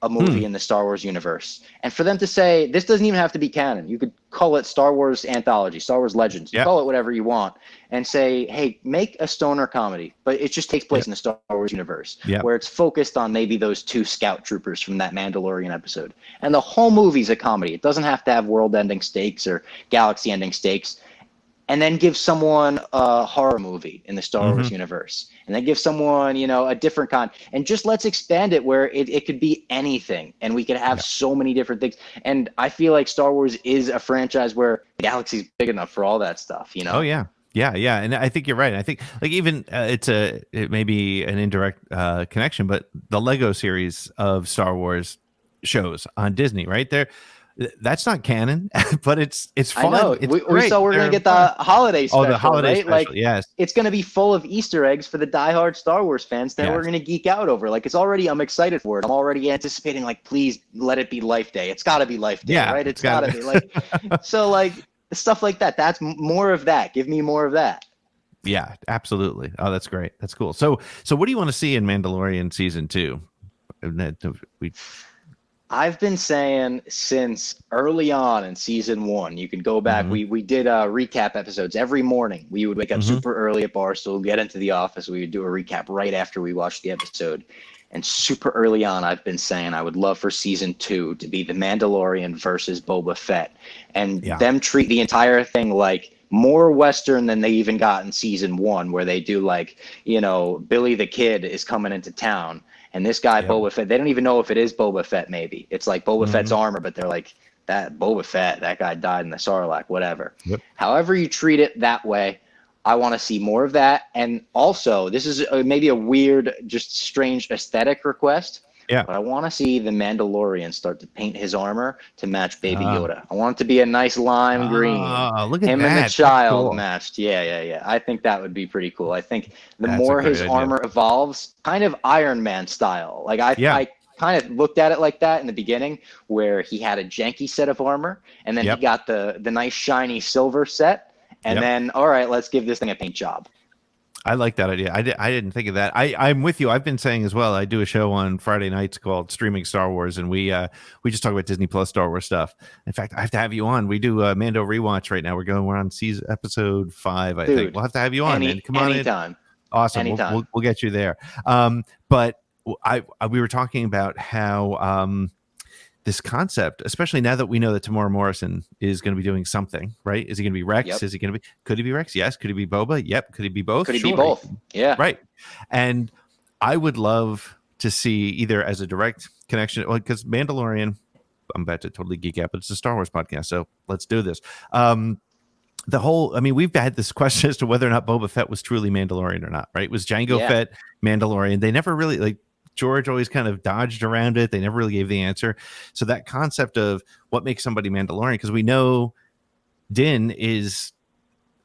a movie in the Star Wars universe, and for them to say, this doesn't even have to be canon. You could call it Star Wars Anthology, Star Wars Legends, call it whatever you want, and say, hey, make a stoner comedy, but it just takes place in the Star Wars universe, where it's focused on maybe those 2 scout troopers from that Mandalorian episode. And the whole movie's a comedy. It doesn't have to have world-ending stakes or galaxy-ending stakes. And then give someone a horror movie in the Star Wars universe. And then give someone, a different kind. And just let's expand it where it could be anything. And we could have so many different things. And I feel like Star Wars is a franchise where the galaxy's big enough for all that stuff, Oh, yeah. Yeah, and I think you're right. I think like even it may be an indirect connection, but the Lego series of Star Wars shows on Disney, right there. That's not canon, but it's fun. I know. We're going to get the holiday special. Oh, the holiday right? special, yes. It's going to be full of Easter eggs for the diehard Star Wars fans that we're going to geek out over. Like, I'm excited for it. I'm already anticipating, like, please let it be Life Day. It's got to be Life Day, right? It's got to be. Like, so, like, stuff like that. That's more of that. Give me more of that. Yeah, absolutely. Oh, that's great. That's cool. So what do you want to see in Mandalorian season 2? I've been saying since early on in season 1, you can go back. We did recap episodes every morning. We would wake up super early at Barstool, get into the office. We would do a recap right after we watched the episode. And super early on, I've been saying I would love for season 2 to be the Mandalorian versus Boba Fett, and them treat the entire thing like more Western than they even got in season 1, where they do like, Billy the Kid is coming into town. And this guy, Boba Fett, they don't even know if it is Boba Fett, maybe. It's like Boba Fett's armor, but they're like, that Boba Fett, that guy died in the Sarlacc, whatever. However you treat it that way, I want to see more of that. And also, this is maybe a weird, just strange aesthetic request. But I want to see the Mandalorian start to paint his armor to match Baby Yoda. I want it to be a nice lime green. Look at him that. And the child matched. Yeah. I think that would be pretty cool. I think the more his armor evolves, kind of Iron Man style. Like I kind of looked at it like that in the beginning, where he had a janky set of armor, and then he got the nice shiny silver set, and then, all right, let's give this thing a paint job. I like that idea. I didn't think of that. I'm with you. I've been saying as well. I do a show on Friday nights called Streaming Star Wars, and we just talk about Disney Plus Star Wars stuff. In fact, I have to have you on. We do a Mando rewatch right now. We're on episode 5, I think. We'll have to have you on. Man. Come on anytime. In. Awesome. Anytime. We'll get you there. But we were talking about how this concept, especially now that we know that Tamora Morrison is going to be doing something, right? Is he going to be Rex? Is he going to be? Could he be Rex? Yes. Could he be Boba? Yep. Could he be both? Could he be both? Yeah. Right. And I would love to see either as a direct connection, because Mandalorian, I'm about to totally geek out, but it's a Star Wars podcast, so let's do this. We've had this question as to whether or not Boba Fett was truly Mandalorian or not, right? Was Jango Fett Mandalorian? They never really George always kind of dodged around it. They never really gave the answer. So that concept of what makes somebody Mandalorian, because we know Din is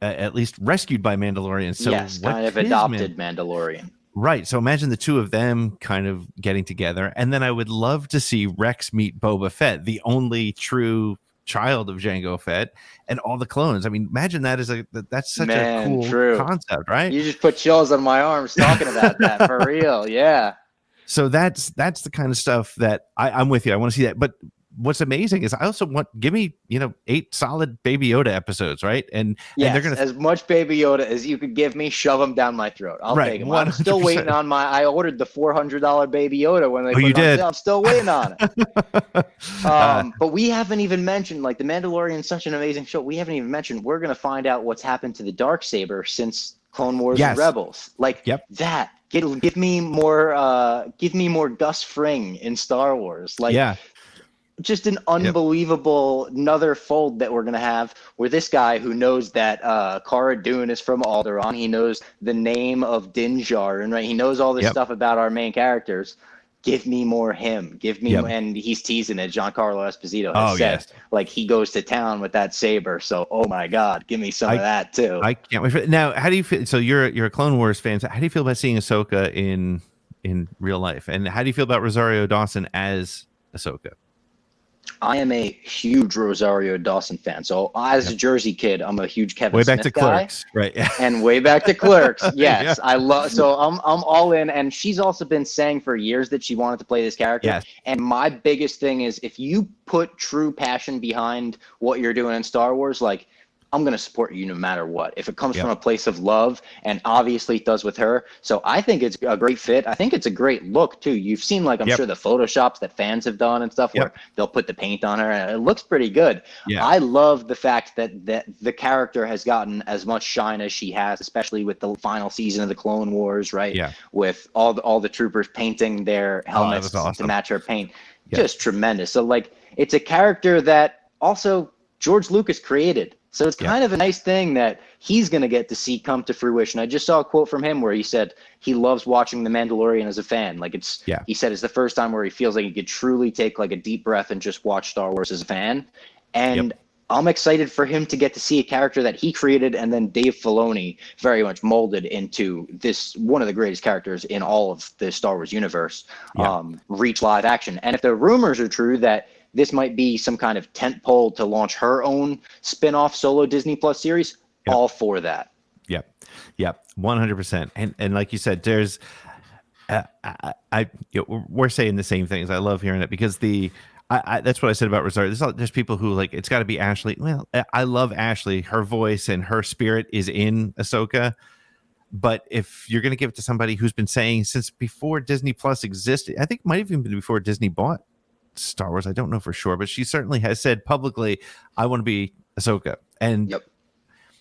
at least rescued by Mandalorians. So yes, kind of adopted Mandalorian. Right. So imagine the two of them kind of getting together. And then I would love to see Rex meet Boba Fett, the only true child of Jango Fett, and all the clones. I mean, imagine that that's such a cool concept, right? You just put chills on my arms talking about that, for real. Yeah. So that's the kind of stuff that I'm with you. I want to see that. But what's amazing is I also give me 8 solid Baby Yoda episodes, right? And yes, they're gonna as much Baby Yoda as you could give me, shove them down my throat. I'll take them. I'm still waiting on I ordered the $400 Baby Yoda when they put it on sale. I'm still waiting on it. But we haven't even mentioned, like, the Mandalorian is such an amazing show. We haven't even mentioned we're gonna find out what's happened to the Darksaber since Clone Wars and Rebels. Like that. Give me more Gus Fring in Star Wars. Like, just an unbelievable another fold that we're gonna have, where this guy who knows that Cara Dune is from Alderaan, he knows the name of Din Djarin, right? He knows all this stuff about our main characters. Give me more him. Give me, and he's teasing it. Giancarlo Esposito has said, like, he goes to town with that saber. So, oh my God, give me some of that too. I can't wait. Now, how do you feel? So you're a Clone Wars fan. So how do you feel about seeing Ahsoka in real life? And how do you feel about Rosario Dawson as Ahsoka? I am a huge Rosario Dawson fan. So as a Jersey kid, I'm a huge Kevin way Smith back to guy. Clerks, right? And way back to Clerks. Yes, I love. So I'm all in. And she's also been saying for years that she wanted to play this character. Yes. And my biggest thing is, if you put true passion behind what you're doing in Star Wars, like, I'm going to support you no matter what. If it comes from a place of love, and obviously it does with her. So I think it's a great fit. I think it's a great look too. You've seen, like, I'm sure the Photoshops that fans have done and stuff where they'll put the paint on her and it looks pretty good. Yeah. I love the fact that the character has gotten as much shine as she has, especially with the final season of the Clone Wars, right? Yeah. With all the troopers painting their helmets to match her paint. Just tremendous. So, like, it's a character that also George Lucas created. So it's kind of a nice thing that he's going to get to see come to fruition. I just saw a quote from him where he said he loves watching The Mandalorian as a fan. Like, he said it's the first time where he feels like he could truly take, like, a deep breath and just watch Star Wars as a fan. And I'm excited for him to get to see a character that he created and then Dave Filoni very much molded into this one of the greatest characters in all of the Star Wars universe, reach live action. And if the rumors are true that this might be some kind of tentpole to launch her own spin-off solo Disney Plus series, all for that. Yep, 100%. And like you said, there's we're saying the same things. I love hearing it because that's what I said about Rosario. There's people who, like, it's got to be Ashley. Well, I love Ashley. Her voice and her spirit is in Ahsoka. But if you're going to give it to somebody who's been saying since before Disney Plus existed, I think it might have even been before Disney bought Star Wars, I don't know for sure, but she certainly has said publicly, I want to be Ahsoka. And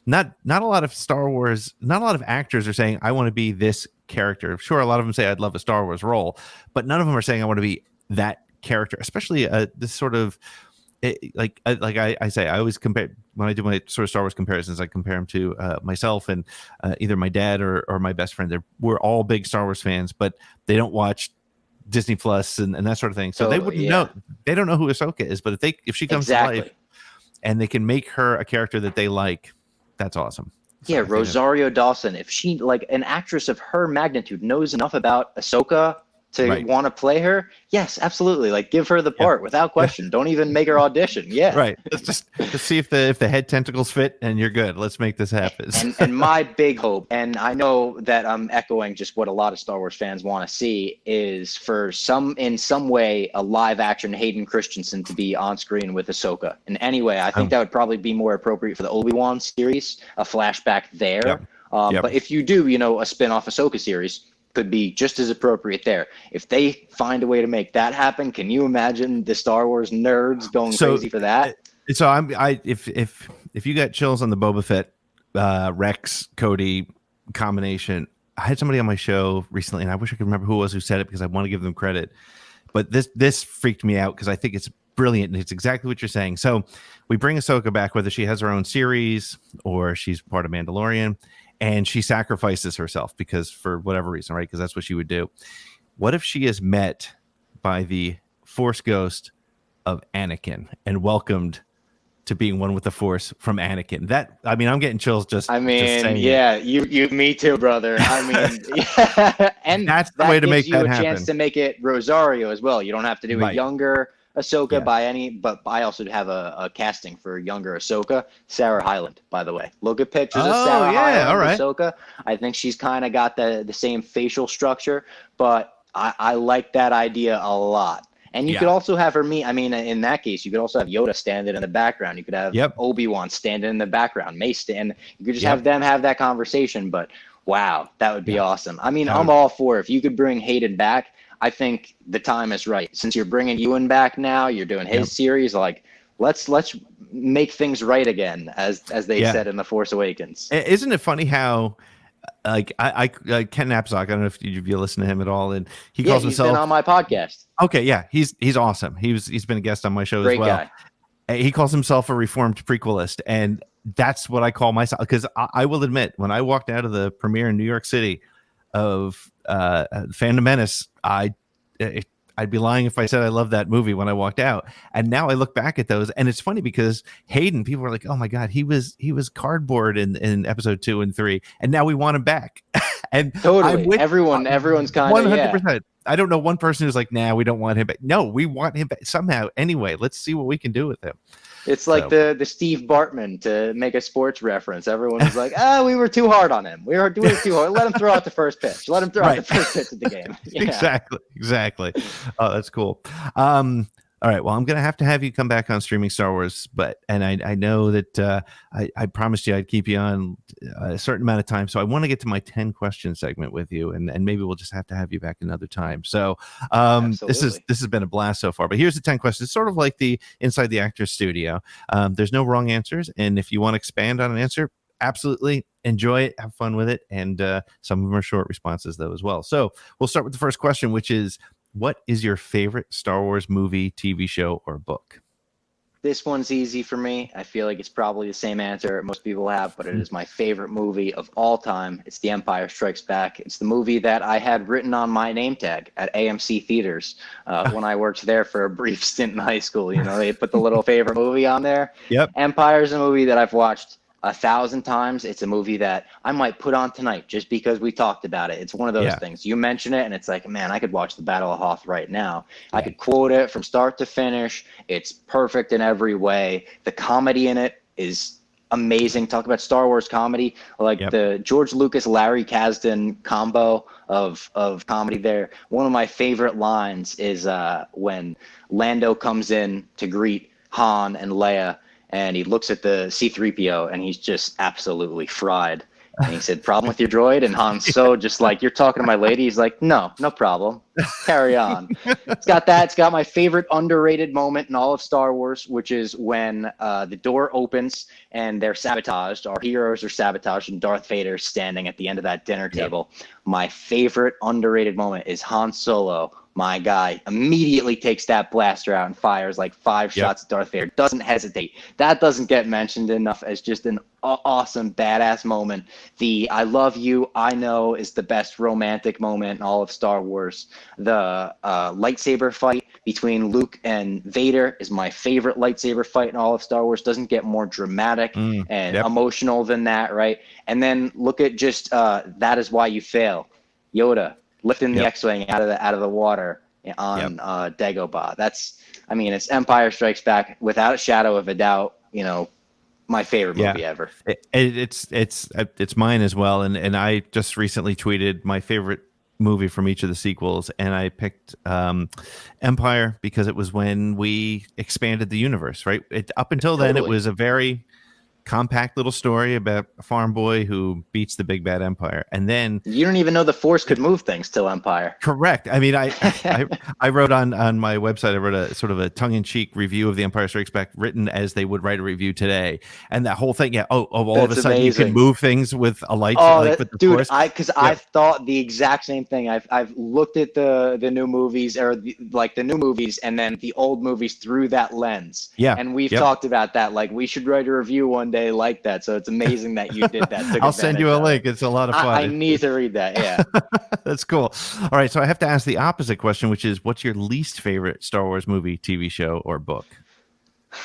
not a lot of Star Wars, not a lot of actors are saying, I want to be this character. Sure, a lot of them say I'd love a Star Wars role, but none of them are saying I want to be that character, especially this sort of I say, I always compare, when I do my sort of Star Wars comparisons, I compare them to myself and either my dad or my best friend. We're all big Star Wars fans, but they don't watch Disney Plus and that sort of thing. So they wouldn't know. They don't know who Ahsoka is, but if she comes to life and they can make her a character that they like, that's awesome. So Rosario Dawson, if she, like, an actress of her magnitude knows enough about Ahsoka to want to play her, yes, absolutely. Like, give her the part without question. Don't even make her audition. Right. Let's see if the head tentacles fit, and you're good. Let's make this happen. And my big hope, and I know that I'm echoing just what a lot of Star Wars fans want to see, is for in some way a live action Hayden Christensen to be on screen with Ahsoka. In any way, I think that would probably be more appropriate for the Obi-Wan series, a flashback there. But if you do, a spin-off Ahsoka series, could be just as appropriate there. If they find a way to make that happen, can you imagine the Star Wars nerds going crazy for that? So if you got chills on the Boba Fett, Rex, Cody combination, I had somebody on my show recently, and I wish I could remember who it was who said it because I want to give them credit. But this freaked me out because I think it's brilliant, and it's exactly what you're saying. So we bring Ahsoka back, whether she has her own series or she's part of Mandalorian, and she sacrifices herself because for whatever reason, right? Because that's what she would do. What if she is met by the Force ghost of Anakin and welcomed to being one with the Force from Anakin? I'm getting chills just saying it. You, me too, brother. And that's the way to make that happen. Gives you a chance to make it Rosario as well. You don't have to do a younger Ahsoka but I also have a casting for younger Ahsoka, Sarah Hyland, by the way. Look at pictures of Sarah Hyland, Ahsoka. I think she's kind of got the same facial structure, but I like that idea a lot. And you could also have her meet. I mean, in that case, you could also have Yoda standing in the background. You could have Obi-Wan standing in the background. Mace stand. You could just have them have that conversation. But wow, that would be awesome. I mean, I'm all for if you could bring Hayden back. I think the time is right. Since you're bringing Ewan back now, you're doing his series. Like, let's make things right again, as they said in The Force Awakens. Isn't it funny how? Like I Ken Napzok, I don't know if you listen to him at all, and he calls himself. He's been on my podcast. Okay, yeah, he's awesome. He's been a guest on my show as well. Guy. He calls himself a reformed prequelist, and that's what I call myself. Because I will admit, when I walked out of the premiere in New York City of Phantom Menace, I'd be lying if I said I loved that movie when I walked out. And now I look back at those, and it's funny because Hayden, people were like, "Oh my God, he was cardboard in episode 2 and 3, and now we want him back." And totally, everyone's kind of 100%. I don't know one person who's like, "Nah, we don't want him back." No, we want him back somehow. Anyway, let's see what we can do with him. It's like the Steve Bartman, to make a sports reference. Everyone was like, we were too hard on him. We were doing it too hard. Let him throw out the first pitch. Let him throw out the first pitch of the game. Yeah. Exactly. Oh, that's cool. All right. Well, I'm going to have you come back on Streaming Star Wars, and I know that I promised you I'd keep you on a certain amount of time. So I want to get to my 10 question segment with you, and maybe we'll just have to have you back another time. So this has been a blast so far, but here's the 10 questions. It's sort of like the Inside the Actors Studio. There's no wrong answers. And if you want to expand on an answer, absolutely enjoy it, have fun with it. And some of them are short responses though as well. So we'll start with the first question, which is, what is your favorite Star Wars movie, TV show, or book? This one's easy for me. I feel like it's probably the same answer most people have, but it is my favorite movie of all time. It's The Empire Strikes Back. It's the movie that I had written on my name tag at AMC Theaters when I worked there for a brief stint in high school. You know, they put the little favorite movie on there. Yep. Empire is a movie that I've watched 1,000 times. It's a movie that I might put on tonight just because we talked about it. It's one of those things. You mention it and it's like, man, I could watch the Battle of Hoth right now. I could quote it from start to finish. It's perfect in every way. The comedy in it is amazing. Talk about Star Wars comedy, like the George Lucas, Larry Kasdan combo of comedy there. One of my favorite lines is when Lando comes in to greet Han and Leia, and he looks at the C-3PO and he's just absolutely fried. And he said, "Problem with your droid?" And Han's so just like, "You're talking to my lady." He's like, no problem. Carry on. It's got that. It's got my favorite underrated moment in all of Star Wars, which is when the door opens and they're sabotaged. Our heroes are sabotaged and Darth Vader's standing at the end of that dinner table. My favorite underrated moment is Han Solo, my guy, immediately takes that blaster out and fires like 5 shots at Darth Vader. Doesn't hesitate. That doesn't get mentioned enough as just an awesome, badass moment. The "I love you, I know" is the best romantic moment in all of Star Wars. The lightsaber fight between Luke and Vader is my favorite lightsaber fight in all of Star Wars. Doesn't get more dramatic and emotional than that, right? And then look at just "That is why you fail." Yoda lifting the X-wing out of the water on Dagobah. It's Empire Strikes Back without a shadow of a doubt. You know, my favorite movie ever. It's mine as well. And I just recently tweeted my favorite movie from each of the sequels, and I picked Empire because it was when we expanded the universe. Right, up until then, it was a very compact little story about a farm boy who beats the big bad Empire, and then you don't even know the Force could move things till Empire. Correct. I mean, I wrote on my website, I wrote a sort of a tongue-in-cheek review of The Empire Strikes Back, written as they would write a review today, and that whole thing, all of a sudden amazing. You can move things with a light. With the dude, Force. I've thought the exact same thing. I've looked at the new movies, or the new movies, and then the old movies through that lens. Yeah, and we've talked about that. Like, we should write a review one day like that. So it's amazing that you did that. I'll send you a link. It's a lot of fun. I need to read that. Yeah. That's cool. All right. So I have to ask the opposite question, which is, what's your least favorite Star Wars movie, TV show, or book?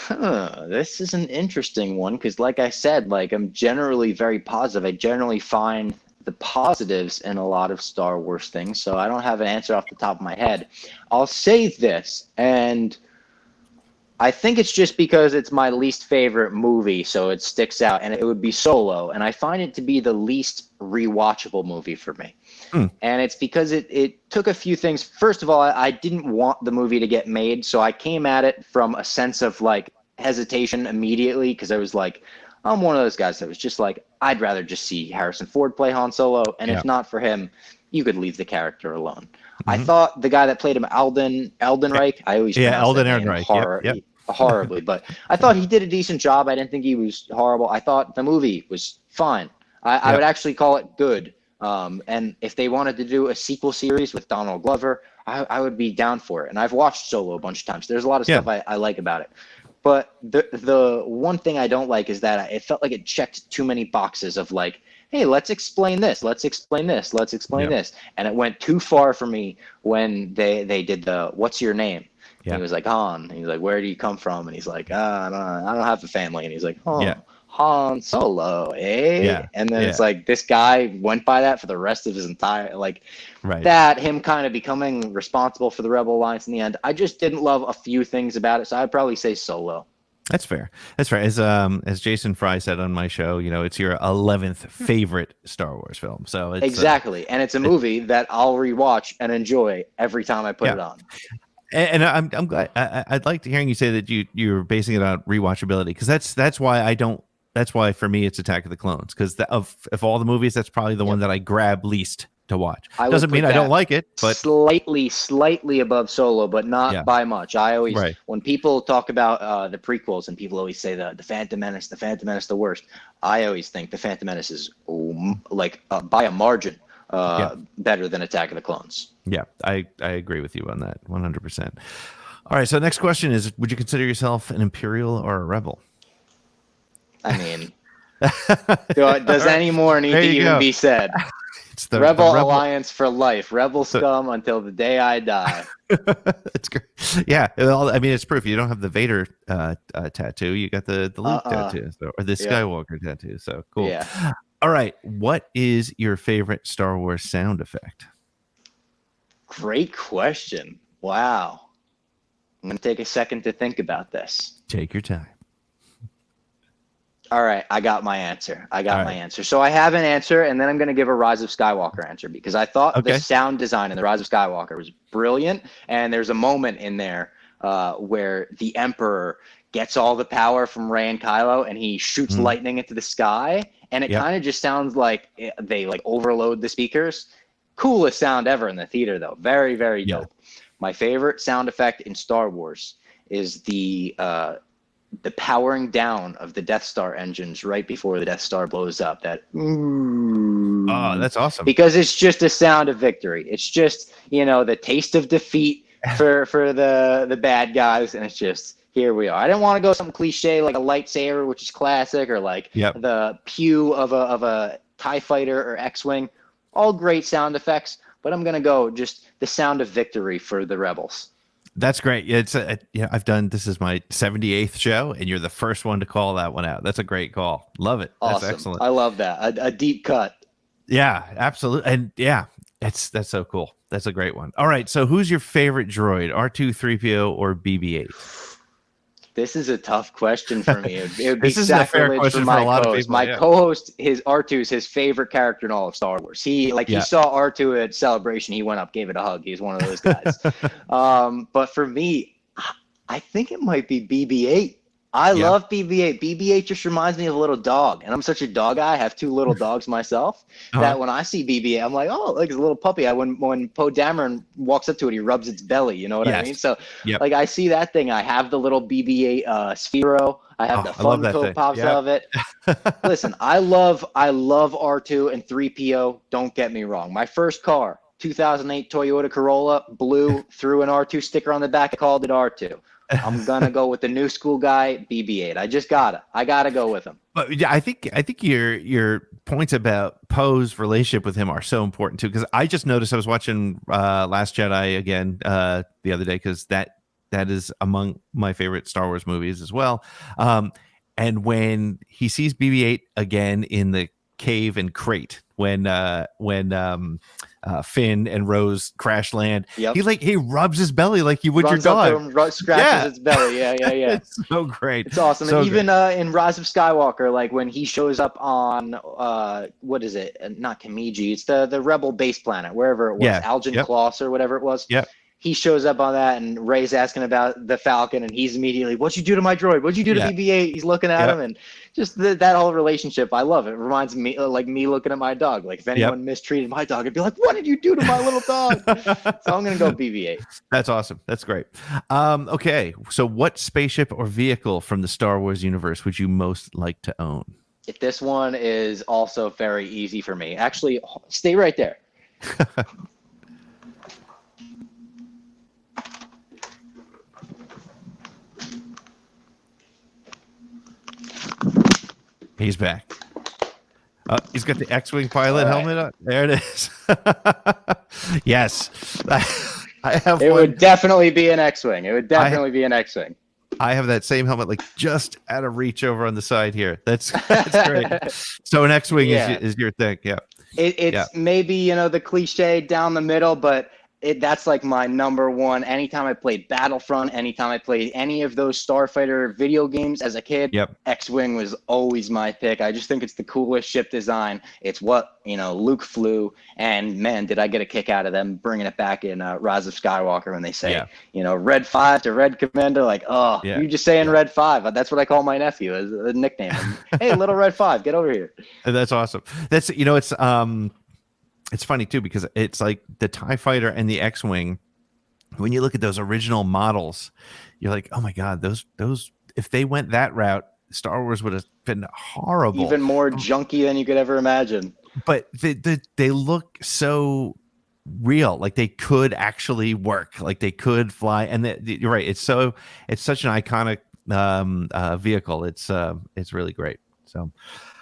This is an interesting one because, like I said, I'm generally very positive. I generally find the positives in a lot of Star Wars things. So I don't have an answer off the top of my head. I'll say this, and I think it's just because it's my least favorite movie, so it sticks out, and it would be Solo, and I find it to be the least rewatchable movie for me. And it's because it took a few things. First of all, I didn't want the movie to get made, so I came at it from a sense of like hesitation immediately, because I was like, I'm one of those guys that was just like, I'd rather just see Harrison Ford play Han Solo, and if not for him, you could leave the character alone. I thought the guy that played him, Alden Reich, I always pronounce that name Ehrenreich. horribly, but I thought he did a decent job. I didn't think he was horrible. I thought the movie was fine. I would actually call it good. And if they wanted to do a sequel series with Donald Glover, I would be down for it. And I've watched Solo a bunch of times. There's a lot of stuff I like about it. But the one thing I don't like is that it felt like it checked too many boxes of like, hey, let's explain this, let's explain this, let's explain this. And it went too far for me when they did the what's your name? Yeah. And he was like, Han. And he's like, where do you come from? And he's like, I don't have a family. And he's like, Han Solo, eh? Yeah. And then it's like this guy went by that for the rest of his entire that him kind of becoming responsible for the Rebel Alliance in the end. I just didn't love a few things about it, so I'd probably say Solo. That's fair. That's fair. As Jason Fry said on my show, it's your 11th favorite Star Wars film. So it's, exactly, and it's a movie that I'll rewatch and enjoy every time I put it on. And I'm glad. I'd like to hearing you say that you're basing it on rewatchability, because that's why I don't. That's why for me it's Attack of the Clones, because of all the movies, that's probably the one that I grab least to watch. Doesn't mean I don't like it, but slightly above Solo, but not by much. I always when people talk about the prequels and people always say the Phantom Menace, the worst. I always think the Phantom Menace is by a margin better than Attack of the Clones. Yeah, I agree with you on that 100%. All right, so next question is: would you consider yourself an Imperial or a Rebel? I mean, does any more need to even be said? It's the Rebel Alliance for life. Rebel scum until the day I die. That's great. Yeah, I mean, it's proof. You don't have the Vader tattoo. You got the Luke tattoo, or the Skywalker tattoo. So cool. Yeah. All right. What is your favorite Star Wars sound effect? Great question. Wow. I'm going to take a second to think about this. Take your time. All right, I got my answer. So I have an answer, and then I'm going to give a Rise of Skywalker answer, because I thought the sound design in the Rise of Skywalker was brilliant, and there's a moment in there where the Emperor gets all the power from Rey and Kylo, and he shoots lightning into the sky, and it kind of just sounds like they overload the speakers. Coolest sound ever in the theater, though. Very, very dope. My favorite sound effect in Star Wars is the powering down of the Death Star engines right before the Death Star blows up. Oh, that's awesome. Because it's just a sound of victory. It's just, the taste of defeat for the bad guys, and it's just, here we are. I didn't want to go something cliche like a lightsaber, which is classic, or the pew of a TIE fighter or X-Wing. All great sound effects, but I'm going to go just the sound of victory for the Rebels. That's great. It's this is my 78th show, and you're the first one to call that one out. That's a great call. Love it. Awesome. That's excellent. I love that. A deep cut. Yeah, absolutely. And that's so cool. That's a great one. All right. So who's your favorite droid, R2, 3PO, or BB-8? This is a tough question for me. It would be this isn't a fair question for a lot of people. My co-host, R2 is his favorite character in all of Star Wars. He saw R2 at Celebration. He went up, gave it a hug. He's one of those guys. But for me, I think it might be BB-8. I love BB-8. BB-8 just reminds me of a little dog, and I'm such a dog guy. I have 2 little dogs myself. That when I see BB-8, I'm like, oh, like a little puppy. When Poe Dameron walks up to it, he rubs its belly. You know what I mean? So, I see that thing. I have the little BB-8 Sphero. I have the Funko Pops of it. Listen, I love R2 and 3PO. Don't get me wrong. My first car, 2008 Toyota Corolla, blue, threw an R2 sticker on the back. I called it R2. I'm gonna go with the new school guy, BB-8. I gotta go with him. But I think your points about Poe's relationship with him are so important too, because I just noticed I was watching Last Jedi again the other day, because that is among my favorite Star Wars movies as well. And when he sees BB-8 again in the cave and crate, when Finn and Rose crash land. Yep. He rubs his belly like you would Runs your dog. up to him, scratches its belly. Yeah. It's so great. It's awesome. So and even in Rise of Skywalker, like when he shows up on what is it? Not Kamiji. It's the Rebel base planet, wherever it was, Algin Kloss or whatever it was. Yep. He shows up on that, and Rey's asking about the Falcon, and he's immediately, "What'd you do to my droid? What'd you do to BB-8?" He's looking at him, and just that whole relationship. I love it. It reminds me like me looking at my dog. Like if anyone mistreated my dog, I'd be like, "What did you do to my little dog?" So I'm gonna go BB-8. That's awesome. That's great. Okay, so what spaceship or vehicle from the Star Wars universe would you most like to own? If this one is also very easy for me. Actually, stay right there. He's back. He's got the X-Wing pilot helmet on. There it is. Yes. I have It would definitely be an X-Wing. It would definitely be an X-Wing. I have that same helmet, like just out of reach over on the side here. That's great. So an X-Wing is your thing. Yeah. It's maybe, the cliche down the middle, but that's like my number one. Anytime I played Battlefront, anytime I played any of those Starfighter video games as a kid, X-Wing was always my pick. I just think it's the coolest ship design. It's what, Luke flew, and man, did I get a kick out of them bringing it back in Rise of Skywalker when they say, Red 5 to Red Commander, like, you just saying Red 5. That's what I call my nephew as a nickname. Hey, little Red 5, get over here. That's awesome. That's, it's funny too, because it's like the TIE fighter and the X-Wing. When you look at those original models, you're like, oh my God, those, if they went that route, Star Wars would have been horrible. Even more junky than you could ever imagine. But they look so real, like they could actually work, like they could fly. And you're right. It's such an iconic vehicle. It's really great. So.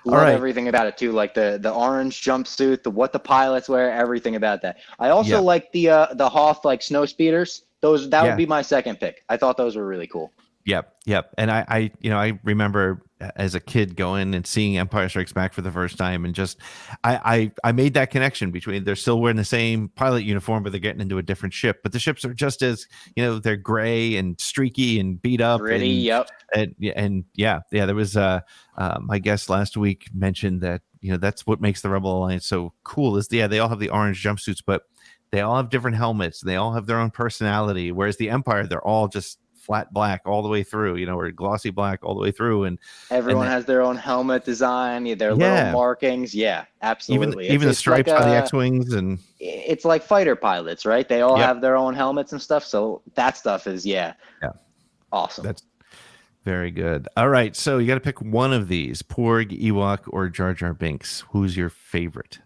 Love everything about it too, like the orange jumpsuit, what the pilots wear, everything about that. I also like the Hoth like snow speeders. That would be my second pick. I thought those were really cool. Yep. And I remember as a kid going and seeing Empire Strikes Back for the first time, and just I made that connection between they're still wearing the same pilot uniform, but they're getting into a different ship. But the ships are just as they're gray and streaky and beat up. Pretty. And there was my guest last week mentioned that that's what makes the Rebel Alliance so cool is they all have the orange jumpsuits, but they all have different helmets. They all have their own personality. Whereas the Empire, they're all just flat black all the way through, or glossy black all the way through, and everyone has their own helmet design, their little markings. Yeah, absolutely. Even the stripes on the X-Wings, and it's like fighter pilots, right? They all have their own helmets and stuff. So that stuff is awesome. That's very good. All right, so you got to pick one of these: Porg, Ewok, or Jar Jar Binks. Who's your favorite?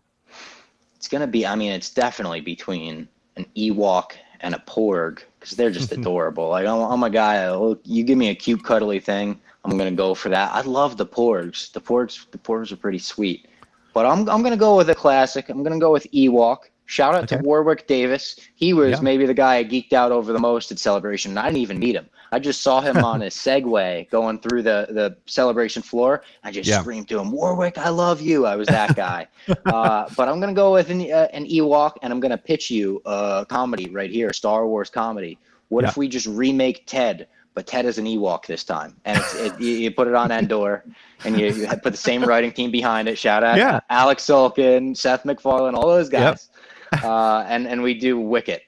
It's gonna be. I mean, it's definitely between an Ewok and a Porg, because they're just adorable. Like I'm a guy. You give me a cute, cuddly thing, I'm gonna go for that. I love the Porgs. The Porgs are pretty sweet. But I'm gonna go with a classic. I'm gonna go with Ewok. Shout out to Warwick Davis. He was maybe the guy I geeked out over the most at Celebration. I didn't even meet him. I just saw him on his Segway going through the Celebration floor. I just screamed to him, "Warwick, I love you." I was that guy. But I'm going to go with an Ewok, and I'm going to pitch you a comedy right here, Star Wars comedy. What if we just remake Ted, but Ted is an Ewok this time? And you put it on Endor, and you put the same writing team behind it. Shout out Alex Sulkin, Seth MacFarlane, all those guys. And we do Wicket.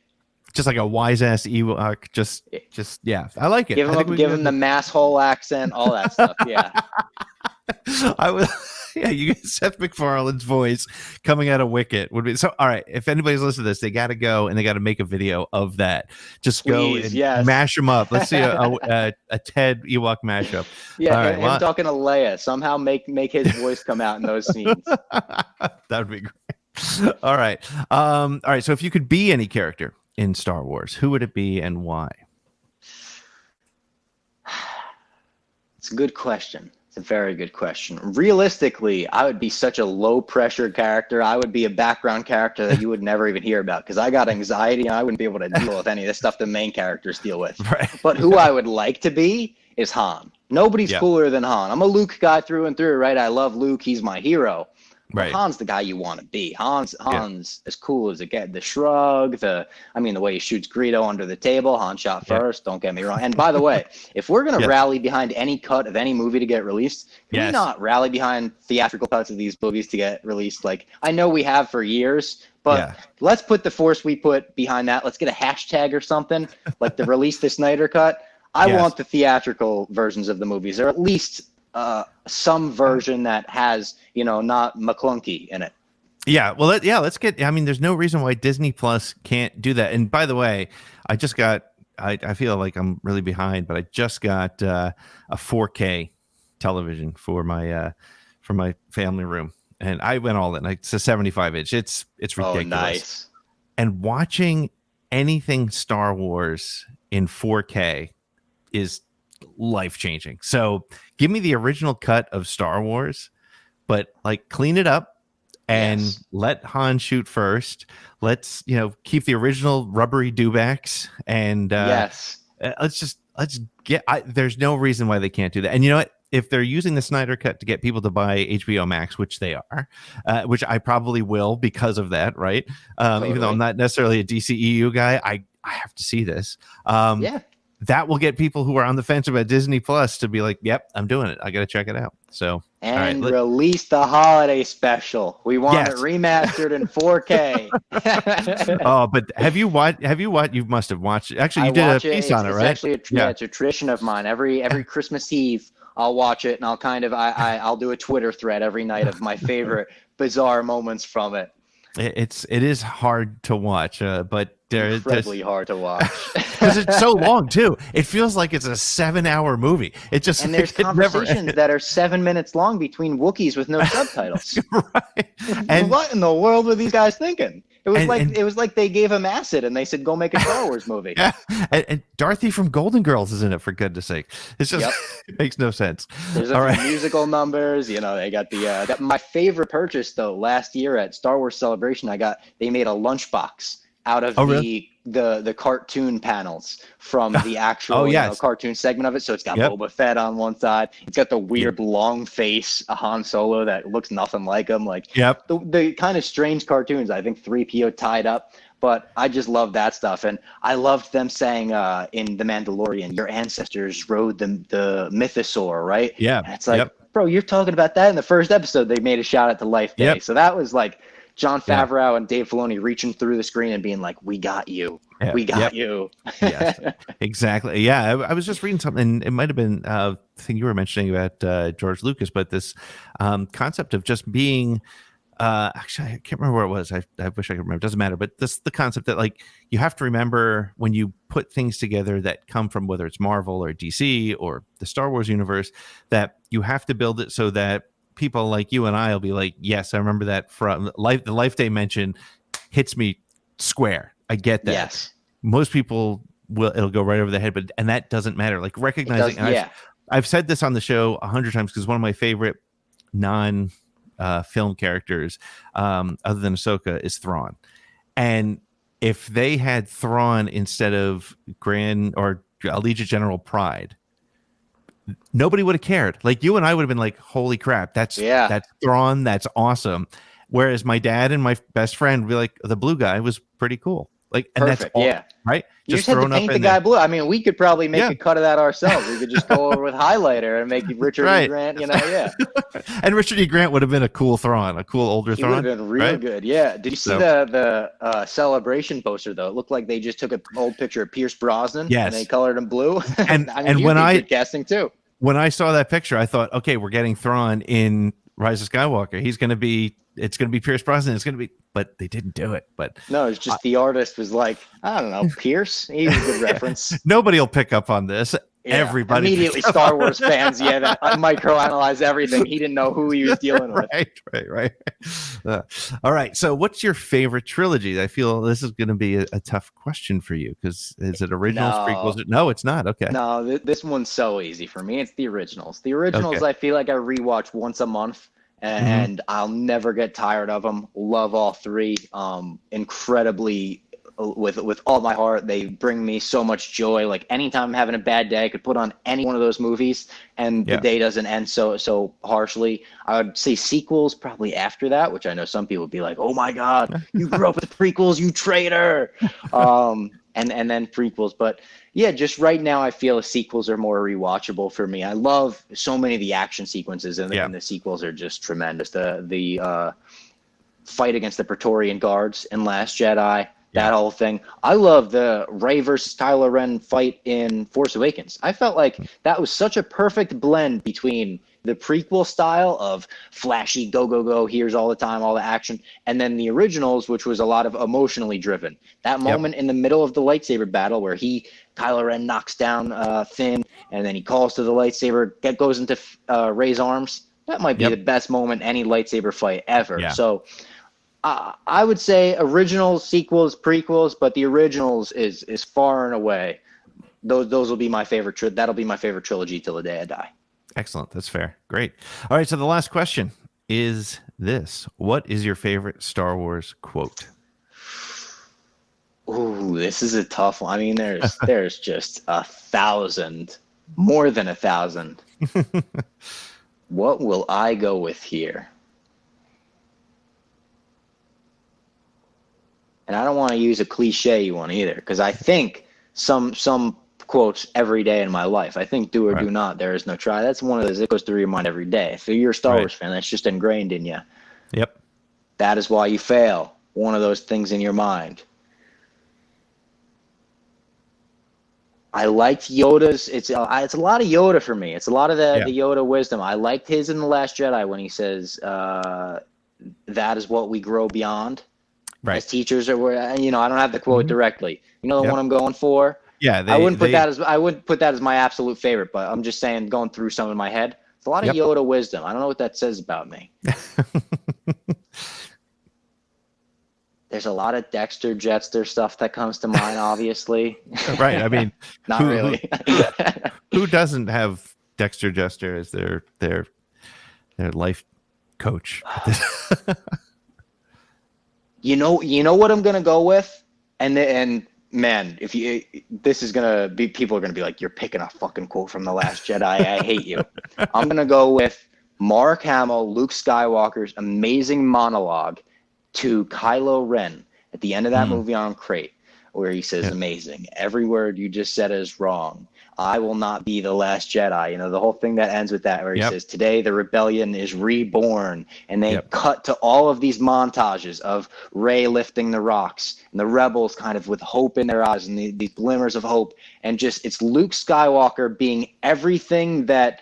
Just like a wise ass Ewok, just I like it. Give him the masshole accent, all that stuff. Yeah, you get Seth MacFarlane's voice coming out of Wicket would be so. All right, if anybody's listening to this, they got to go and they got to make a video of that. Just go and mash them up. Let's see a Ted Ewok mashup. Yeah, all right, him talking to Leia. Somehow make his voice come out in those scenes. That would be great. All right. So if you could be any character in Star Wars, who would it be and why? It's a good question. It's a very good question. Realistically, I would be such a low pressure character. I would be a background character that you would never even hear about, because I got anxiety and I wouldn't be able to deal with any of the stuff the main characters deal with. Right. But who I would like to be is Han. Nobody's cooler than Han. I'm a Luke guy through and through, right? I love Luke. He's my hero. Right. Han's the guy you want to be. Han's as cool as it gets. The shrug, the way he shoots Greedo under the table. Han shot first. Don't get me wrong. And by the way, if we're gonna rally behind any cut of any movie to get released, can we not rally behind theatrical cuts of these movies to get released? Like, I know we have for years, but let's put the force we put behind that. Let's get a hashtag or something like the release the Snyder cut. I want the theatrical versions of the movies, or at least some version that has, not McClunky in it. Yeah. Well, let's get, there's no reason why Disney Plus can't do that. And by the way, I just got, I feel like I'm really behind, but I just got a 4K television for my family room. And I went all in. It's a 75 inch. It's ridiculous. Oh, nice. And watching anything Star Wars in 4K is life-changing. So give me the original cut of Star Wars, but clean it up and let Han shoot first. Let's keep the original rubbery dewbacks and let's get. There's no reason why they can't do that. And you know what? If they're using the Snyder cut to get people to buy HBO Max, which they are, which I probably will because of that, right? Even though I'm not necessarily a DCEU guy, I have to see this. That will get people who are on the fence about Disney Plus to be like, yep, I'm doing it. I got to check it out. So, release the holiday special. We want it remastered in 4K. Oh, but have you watched? You must have watched it. Actually, you did a piece on it, right? Actually, it's a tradition of mine. Every Christmas Eve, I'll watch it, and I'll I'll do a Twitter thread every night of my favorite bizarre moments from it. It is hard to watch, but incredibly hard to watch because it's so long too. It feels like it's a 7-hour movie. And there's conversations that are 7 minutes long between Wookiees with no subtitles. Right. And what in the world were these guys thinking? It was like they gave him acid and they said, "Go make a Star Wars movie." Yeah. And Dorothy from Golden Girls is in it, for goodness sake. It's just it makes no sense. There's musical numbers. They got the my favorite purchase though last year at Star Wars Celebration. They made a lunchbox out of the cartoon panels from the actual cartoon segment of it. So it's got Boba Fett on one side. It's got the weird long face Han Solo that looks nothing like him. The kind of strange cartoons. I think 3PO tied up. But I just love that stuff. And I loved them saying in The Mandalorian, your ancestors rode the mythosaur, right? Yeah. And it's like, bro, you're talking about that in the first episode. They made a shout out to Life Day. So that was like Jon Favreau and Dave Filoni reaching through the screen and being like, "We got you, we got you." Yes, exactly. Yeah, I was just reading something. It might have been a thing you were mentioning about George Lucas, but this concept of just being. Actually, I can't remember where it was. I wish I could remember. It doesn't matter. But the concept that you have to remember when you put things together that come from whether it's Marvel or DC or the Star Wars universe, that you have to build it so that people like you and I will be like, yes, I remember that from the Life Day mention hits me square. I get that. Yes. Most people it'll go right over their head, and that doesn't matter. Like recognizing, I've said this on the show 100 times because one of my favorite film characters, other than Ahsoka, is Thrawn. And if they had Thrawn instead of Grand or Allegiant General Pride, nobody would have cared. Like you and I would have been like, holy crap, that's Thrawn, that's awesome. Whereas my dad and my best friend would be like, the blue guy was pretty cool. Like, and perfect, that's all, right? You just had to paint the guy blue. I mean, we could probably make a cut of that ourselves. We could just go over with highlighter and make Richard E. Grant, And Richard E. Grant would have been a cool Thrawn, a cool older Thrawn. He would have been real good, yeah. Did you see the Celebration poster, though? It looked like they just took an old picture of Pierce Brosnan and they colored him blue. And good casting, too. When I saw that picture, I thought, okay, we're getting Thrawn in Rise of Skywalker. It's going to be Pierce Brosnan. But they didn't do it. But no, it's just the artist was like, I don't know, Pierce. He's a good reference. Nobody will pick up on this. Yeah, everybody immediately Star Wars fans, that microanalyze everything. He didn't know who he was dealing with. Right. All right. So, what's your favorite trilogy? I feel this is going to be a tough question for you because is it originals, prequels? No, it's not. Okay. No, this one's so easy for me. It's the originals. The originals, I feel like I rewatch once a month. And I'll never get tired of them. Love all three. Incredibly with all my heart. They bring me so much joy. Like anytime I'm having a bad day, I could put on any one of those movies and the day doesn't end so harshly. I would say sequels probably after that, which I know some people would be like, oh my God, you grew up with the prequels, you traitor. And then prequels. But yeah, just right now I feel the sequels are more rewatchable for me. I love so many of the action sequences and the sequels are just tremendous. The fight against the Praetorian Guards in Last Jedi, that whole thing. I love the Rey versus Kylo Ren fight in Force Awakens. I felt like that was such a perfect blend between the prequel style of flashy, go, here's all the time, all the action, and then the originals, which was a lot of emotionally driven. That moment in the middle of the lightsaber battle where Kylo Ren knocks down Finn, and then he calls to the lightsaber, goes into Rey's arms. That might be the best moment any lightsaber fight ever. Yeah. So I would say originals, sequels, prequels, but the originals is far and away. Those will be my favorite. That'll be my favorite trilogy till the day I die. Excellent. That's fair. Great. All right. So the last question is this: what is your favorite Star Wars quote? Ooh, this is a tough one. I mean, there's just 1,000, more than 1,000. What will I go with here? And I don't want to use a cliche one either, because I think some quotes every day in my life. I think do or do not, there is no try. That's one of those that goes through your mind every day. If you're a Star Wars fan, that's just ingrained in you. Yep. That is why you fail. One of those things in your mind. I liked Yoda's. It's a lot of Yoda for me. It's a lot of the Yoda wisdom. I liked his in The Last Jedi when he says, that is what we grow beyond. Right. As teachers, or I don't have the quote directly. You know the one I'm going for? Yeah, I wouldn't put that as my absolute favorite, but I'm just saying, going through some in my head, it's a lot of Yoda wisdom. I don't know what that says about me. There's a lot of Dexter Jetster stuff that comes to mind, obviously. Right. I mean, not really. Who doesn't have Dexter Jetster as their life coach? You know what I'm gonna go with, and man, this is gonna be, people are gonna be like, you're picking a fucking quote from The Last Jedi. I hate you. I'm gonna go with Mark Hamill, Luke Skywalker's amazing monologue to Kylo Ren at the end of that movie on Crate, where he says, amazing. Every word you just said is wrong. I will not be the last Jedi. The whole thing that ends with that, where he says, today the rebellion is reborn. And they cut to all of these montages of Rey lifting the rocks and the rebels kind of with hope in their eyes and these glimmers of hope. And just, it's Luke Skywalker being everything that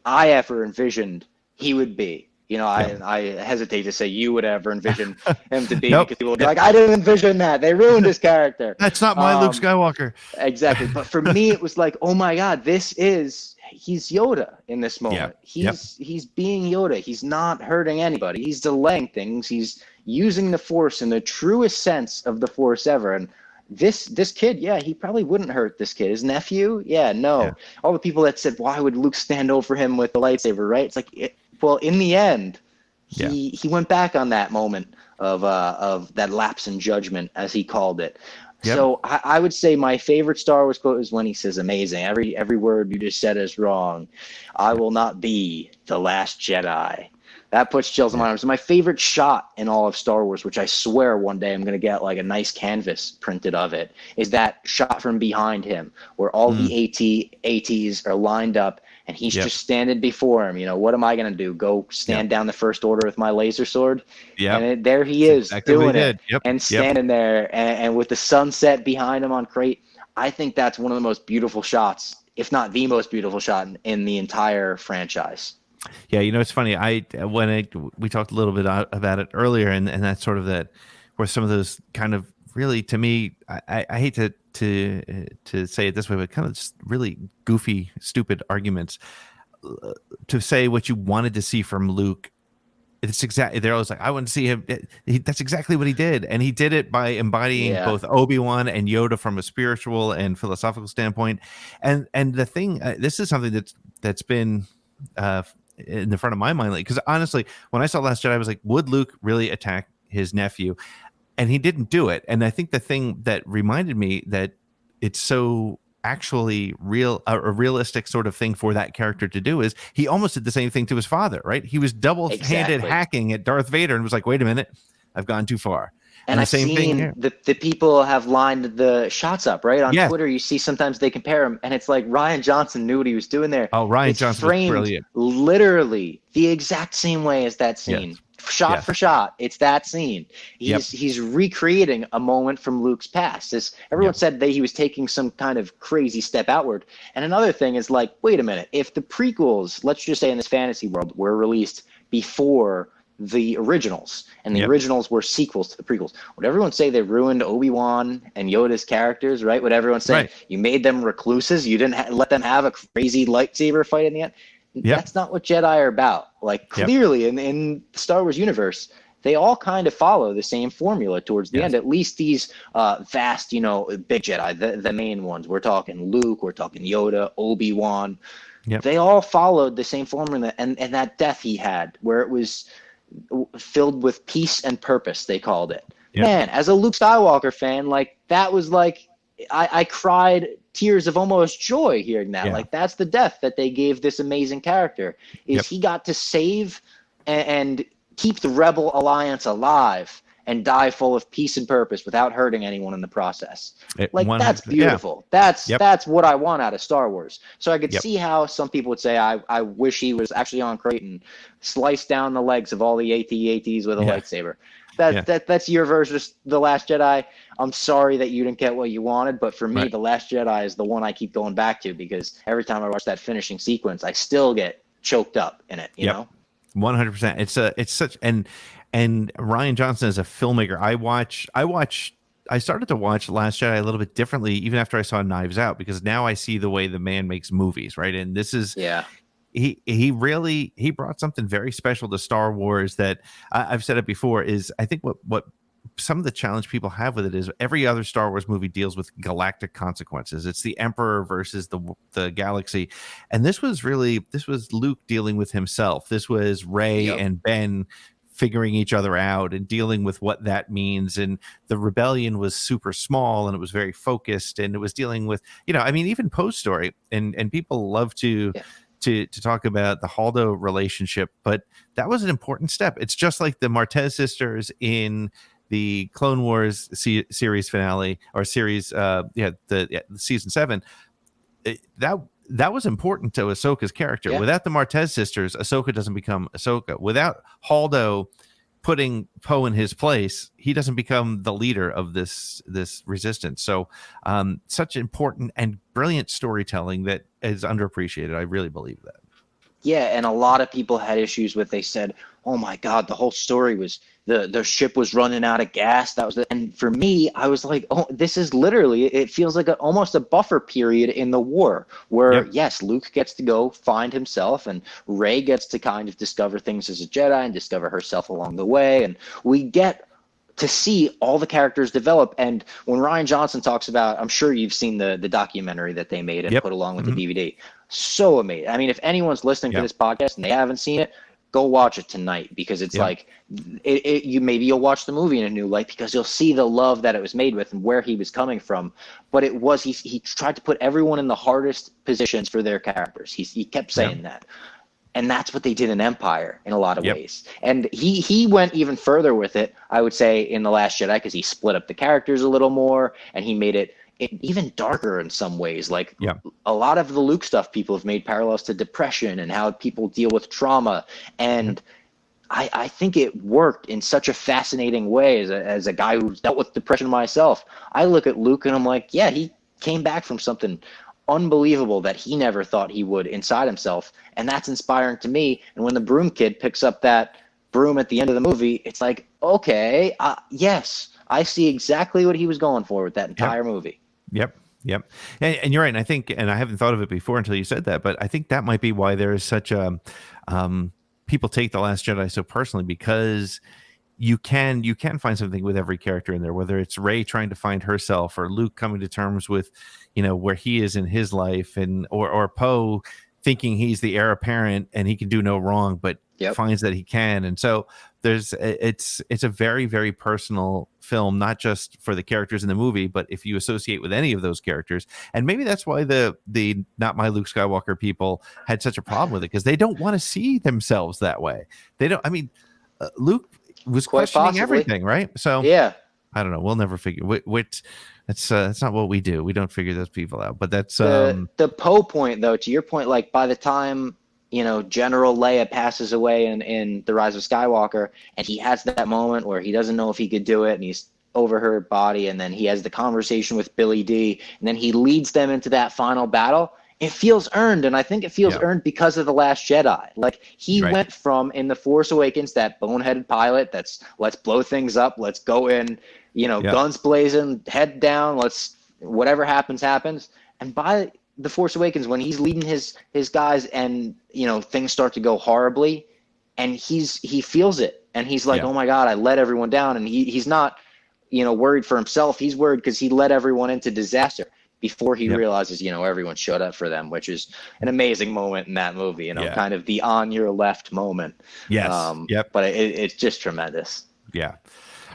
I ever envisioned he would be. I hesitate to say you would ever envision him to be, because people would be like, I didn't envision that. They ruined his character. That's not my Luke Skywalker. Exactly. But for me, it was like, oh my God, he's Yoda in this moment. He's being Yoda. He's not hurting anybody. He's delaying things. He's using the Force in the truest sense of the Force ever. And this kid, he probably wouldn't hurt this kid. His nephew? No. Yeah. All the people that said, why would Luke stand over him with the lightsaber, right? It's like, well, in the end, he went back on that moment of that lapse in judgment, as he called it. Yep. So I would say my favorite Star Wars quote is when he says, amazing. Every word you just said is wrong. I will not be the last Jedi. That puts chills in my arms. So my favorite shot in all of Star Wars, which I swear one day I'm going to get like a nice canvas printed of it, is that shot from behind him where all the ATs are lined up and he's just standing before him. What am I going to do? Go stand down the First Order with my laser sword? Yeah. And there he is doing it and standing there and with the sunset behind him on Crate. I think that's one of the most beautiful shots, if not the most beautiful shot in the entire franchise. Yeah, it's funny. We talked a little bit about it earlier, and that's sort of where some of those kind of really, to me, I hate to say it this way, but kind of just really goofy, stupid arguments to say what you wanted to see from Luke. It's exactly, they're always like, I want to see him. That's exactly what he did, and he did it by embodying both Obi-Wan and Yoda from a spiritual and philosophical standpoint. And the thing, this is something that's been in the front of my mind, because honestly, when I saw Last Jedi, I was like, would Luke really attack his nephew? and he didn't do it. And I think the thing that reminded me that it's so actually a realistic sort of thing for that character to do is he almost did the same thing to his father, right? He was double-handed hacking at Darth Vader and was like, wait a minute, I've gone too far. And I've seen the people have lined the shots up, right? On Twitter, you see sometimes they compare them, and it's like Rian Johnson knew what he was doing there. Oh, Rian Johnson was brilliant. Literally the exact same way as that scene. Yes. Shot for shot, it's that scene. He's recreating a moment from Luke's past. Everyone said that he was taking some kind of crazy step outward. And another thing is like, wait a minute, if the prequels, let's just say in this fantasy world, were released before the originals, and the originals were sequels to the prequels, would everyone say they ruined Obi-Wan and Yoda's characters, right? Would everyone say you made them recluses? You didn't let them have a crazy lightsaber fight in the end? That's not what Jedi are about. Like, clearly in the Star Wars universe, they all kind of follow the same formula towards the end. At least these vast, big Jedi, the main ones. We're talking Luke, we're talking Yoda, Obi-Wan. They all followed the same formula. And that death he had, where it was filled with peace and purpose, they called it. Man, as a Luke Skywalker fan, like, that was like, I cried tears of almost joy hearing that. Like, that's the death that they gave this amazing character, is he got to save and keep the Rebel Alliance alive and die full of peace and purpose without hurting anyone in the process. That's beautiful. That's what I want out of Star Wars. So I could see how some people would say, I wish he was actually on Crate and sliced down the legs of all the AT-ATs with a lightsaber. That's your version of The Last Jedi. I'm sorry that you didn't get what you wanted, but for me, The Last Jedi is the one I keep going back to, because every time I watch that finishing sequence, I still get choked up in it, you know? 100%. It's such, and Rian Johnson as a filmmaker, I started to watch Last Jedi a little bit differently even after I saw Knives Out, because now I see the way the man makes movies, right? And this is he really brought something very special to Star Wars that I've said it before, is I think what some of the challenge people have with it is every other Star Wars movie deals with galactic consequences. It's the Emperor versus the galaxy. And this was Luke dealing with himself. This was Rey and Ben figuring each other out and dealing with what that means. And the rebellion was super small and it was very focused, and it was dealing with, even Poe's story, and people love to talk about the Haldo relationship, but that was an important step. It's just like the Martez sisters in the Clone Wars series finale, or series, the season 7. That was important to Ahsoka's character. Without the Martez sisters, Ahsoka doesn't become Ahsoka. Without Haldo putting Poe in his place, he doesn't become the leader of this resistance. So such important and brilliant storytelling that is underappreciated. I really believe that. Yeah, and a lot of people had issues with, they said, oh my God, the whole story was the ship was running out of gas. And for me, I was like, oh, this is literally, it feels like almost a buffer period in the war where, yes, Luke gets to go find himself, and Rey gets to kind of discover things as a Jedi and discover herself along the way. And we get to see all the characters develop. And when Rian Johnson talks about, I'm sure you've seen the documentary that they made and put along with the DVD. So amazing. I mean, if anyone's listening to this podcast and they haven't seen it, go watch it tonight, because it's like maybe you'll watch the movie in a new light, because you'll see the love that it was made with and where he was coming from. But it was, he tried to put everyone in the hardest positions for their characters. He kept saying that. And that's what they did in Empire in a lot of ways. And he went even further with it, I would say, in The Last Jedi, because he split up the characters a little more, and he made it even darker in some ways. Like a lot of the Luke stuff, people have made parallels to depression and how people deal with trauma. And I think it worked in such a fascinating way as a guy who's dealt with depression myself. I look at Luke and I'm like, yeah, he came back from something unbelievable that he never thought he would inside himself. And that's inspiring to me. And when the broom kid picks up that broom at the end of the movie, it's like, okay, yes, I see exactly what he was going for with that entire movie. Yep. And you're right. And I think, and I haven't thought of it before until you said that, but I think that might be why there is such a, people take The Last Jedi so personally, because you can find something with every character in there, whether it's Rey trying to find herself, or Luke coming to terms with, where he is in his life, and or Poe thinking he's the heir apparent and he can do no wrong, but finds that he can. And so it's a very, very personal film, not just for the characters in the movie, but if you associate with any of those characters. And maybe that's why the Not My Luke Skywalker people had such a problem with it, because they don't want to see themselves that way. They don't. I mean, Luke was Quite questioning possibly everything, right? So yeah, I don't know. We'll never figure. That's not what we do. We don't figure those people out. But that's the Poe point, though. To your point, like by the time General Leia passes away in The Rise of Skywalker, and he has that moment where he doesn't know if he could do it, and he's over her body, and then he has the conversation with Billy D, and then he leads them into that final battle. It feels earned, and I think it feels earned because of The Last Jedi. Like, he went from, in The Force Awakens, that boneheaded pilot that's, let's blow things up, let's go in, guns blazing, head down, whatever happens. And by The Force Awakens, when he's leading his guys and, things start to go horribly, and he feels it, and he's like, oh my God, I let everyone down. And he's not, worried for himself. He's worried because he led everyone into disaster before he realizes, everyone showed up for them, which is an amazing moment in that movie, kind of the on your left moment. Yes. But it's just tremendous. Yeah.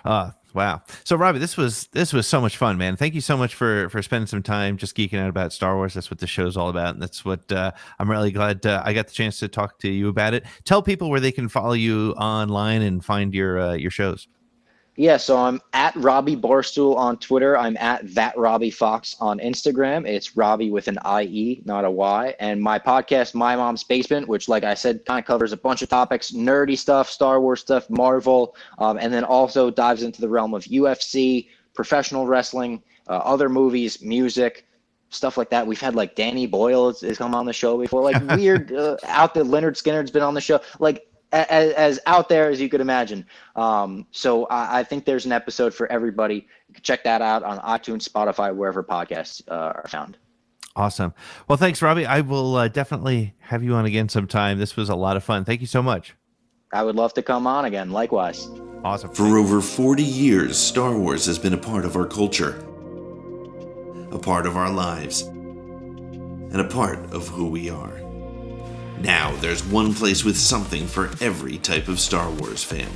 Wow. So Robbie, this was so much fun, man. Thank you so much for spending some time just geeking out about Star Wars. That's what the show's all about. And that's what I'm really glad I got the chance to talk to you about it. Tell people where they can follow you online and find your shows. Yeah, so I'm at Robbie Barstool on Twitter. I'm at that Robbie Fox on Instagram. It's Robbie with an IE, not a Y. And my podcast, My Mom's Basement, which, like I said, kind of covers a bunch of topics, nerdy stuff, Star Wars stuff, Marvel, and then also dives into the realm of UFC, professional wrestling, other movies, music, stuff like that. We've had like Danny Boyle has come on the show before, like weird out there. Leonard Skinner's been on the show, like as out there as you could imagine. So I think there's an episode for everybody. You can check that out on iTunes, Spotify, wherever podcasts are found. Awesome. Well, thanks, Robbie. I will definitely have you on again sometime. This was a lot of fun. Thank you so much. I would love to come on again. Likewise. Awesome. For over 40 years, Star Wars has been a part of our culture, a part of our lives, and a part of who we are. Now there's one place with something for every type of Star Wars fan,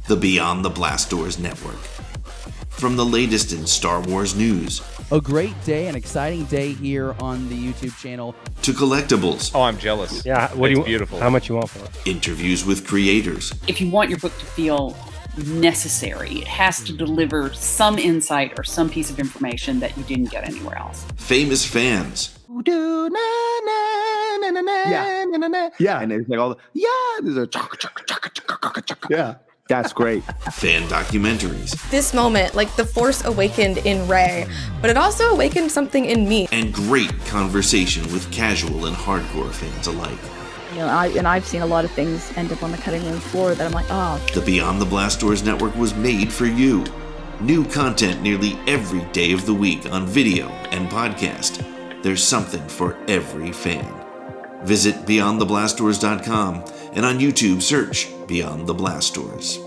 the Beyond the Blast Doors Network. From the latest in Star Wars news, a great day, an exciting day here on the YouTube channel, to collectibles. Oh, I'm jealous. Yeah, what do you beautiful. How much you want for it? Interviews with creators. If you want your book to feel necessary, it has to deliver some insight or some piece of information that you didn't get anywhere else. Famous fans. Yeah, and it's like all there's a yeah. That's great. Fan documentaries. This moment, like the Force awakened in Rey, but it also awakened something in me. And great conversation with casual and hardcore fans alike. I've seen a lot of things end up on the cutting room floor that I'm like, oh. The Beyond the Blast Doors Network was made for you. New content nearly every day of the week on video and podcast. There's something for every fan. Visit BeyondTheBlastDoors.com and on YouTube search Beyond the Blast Doors.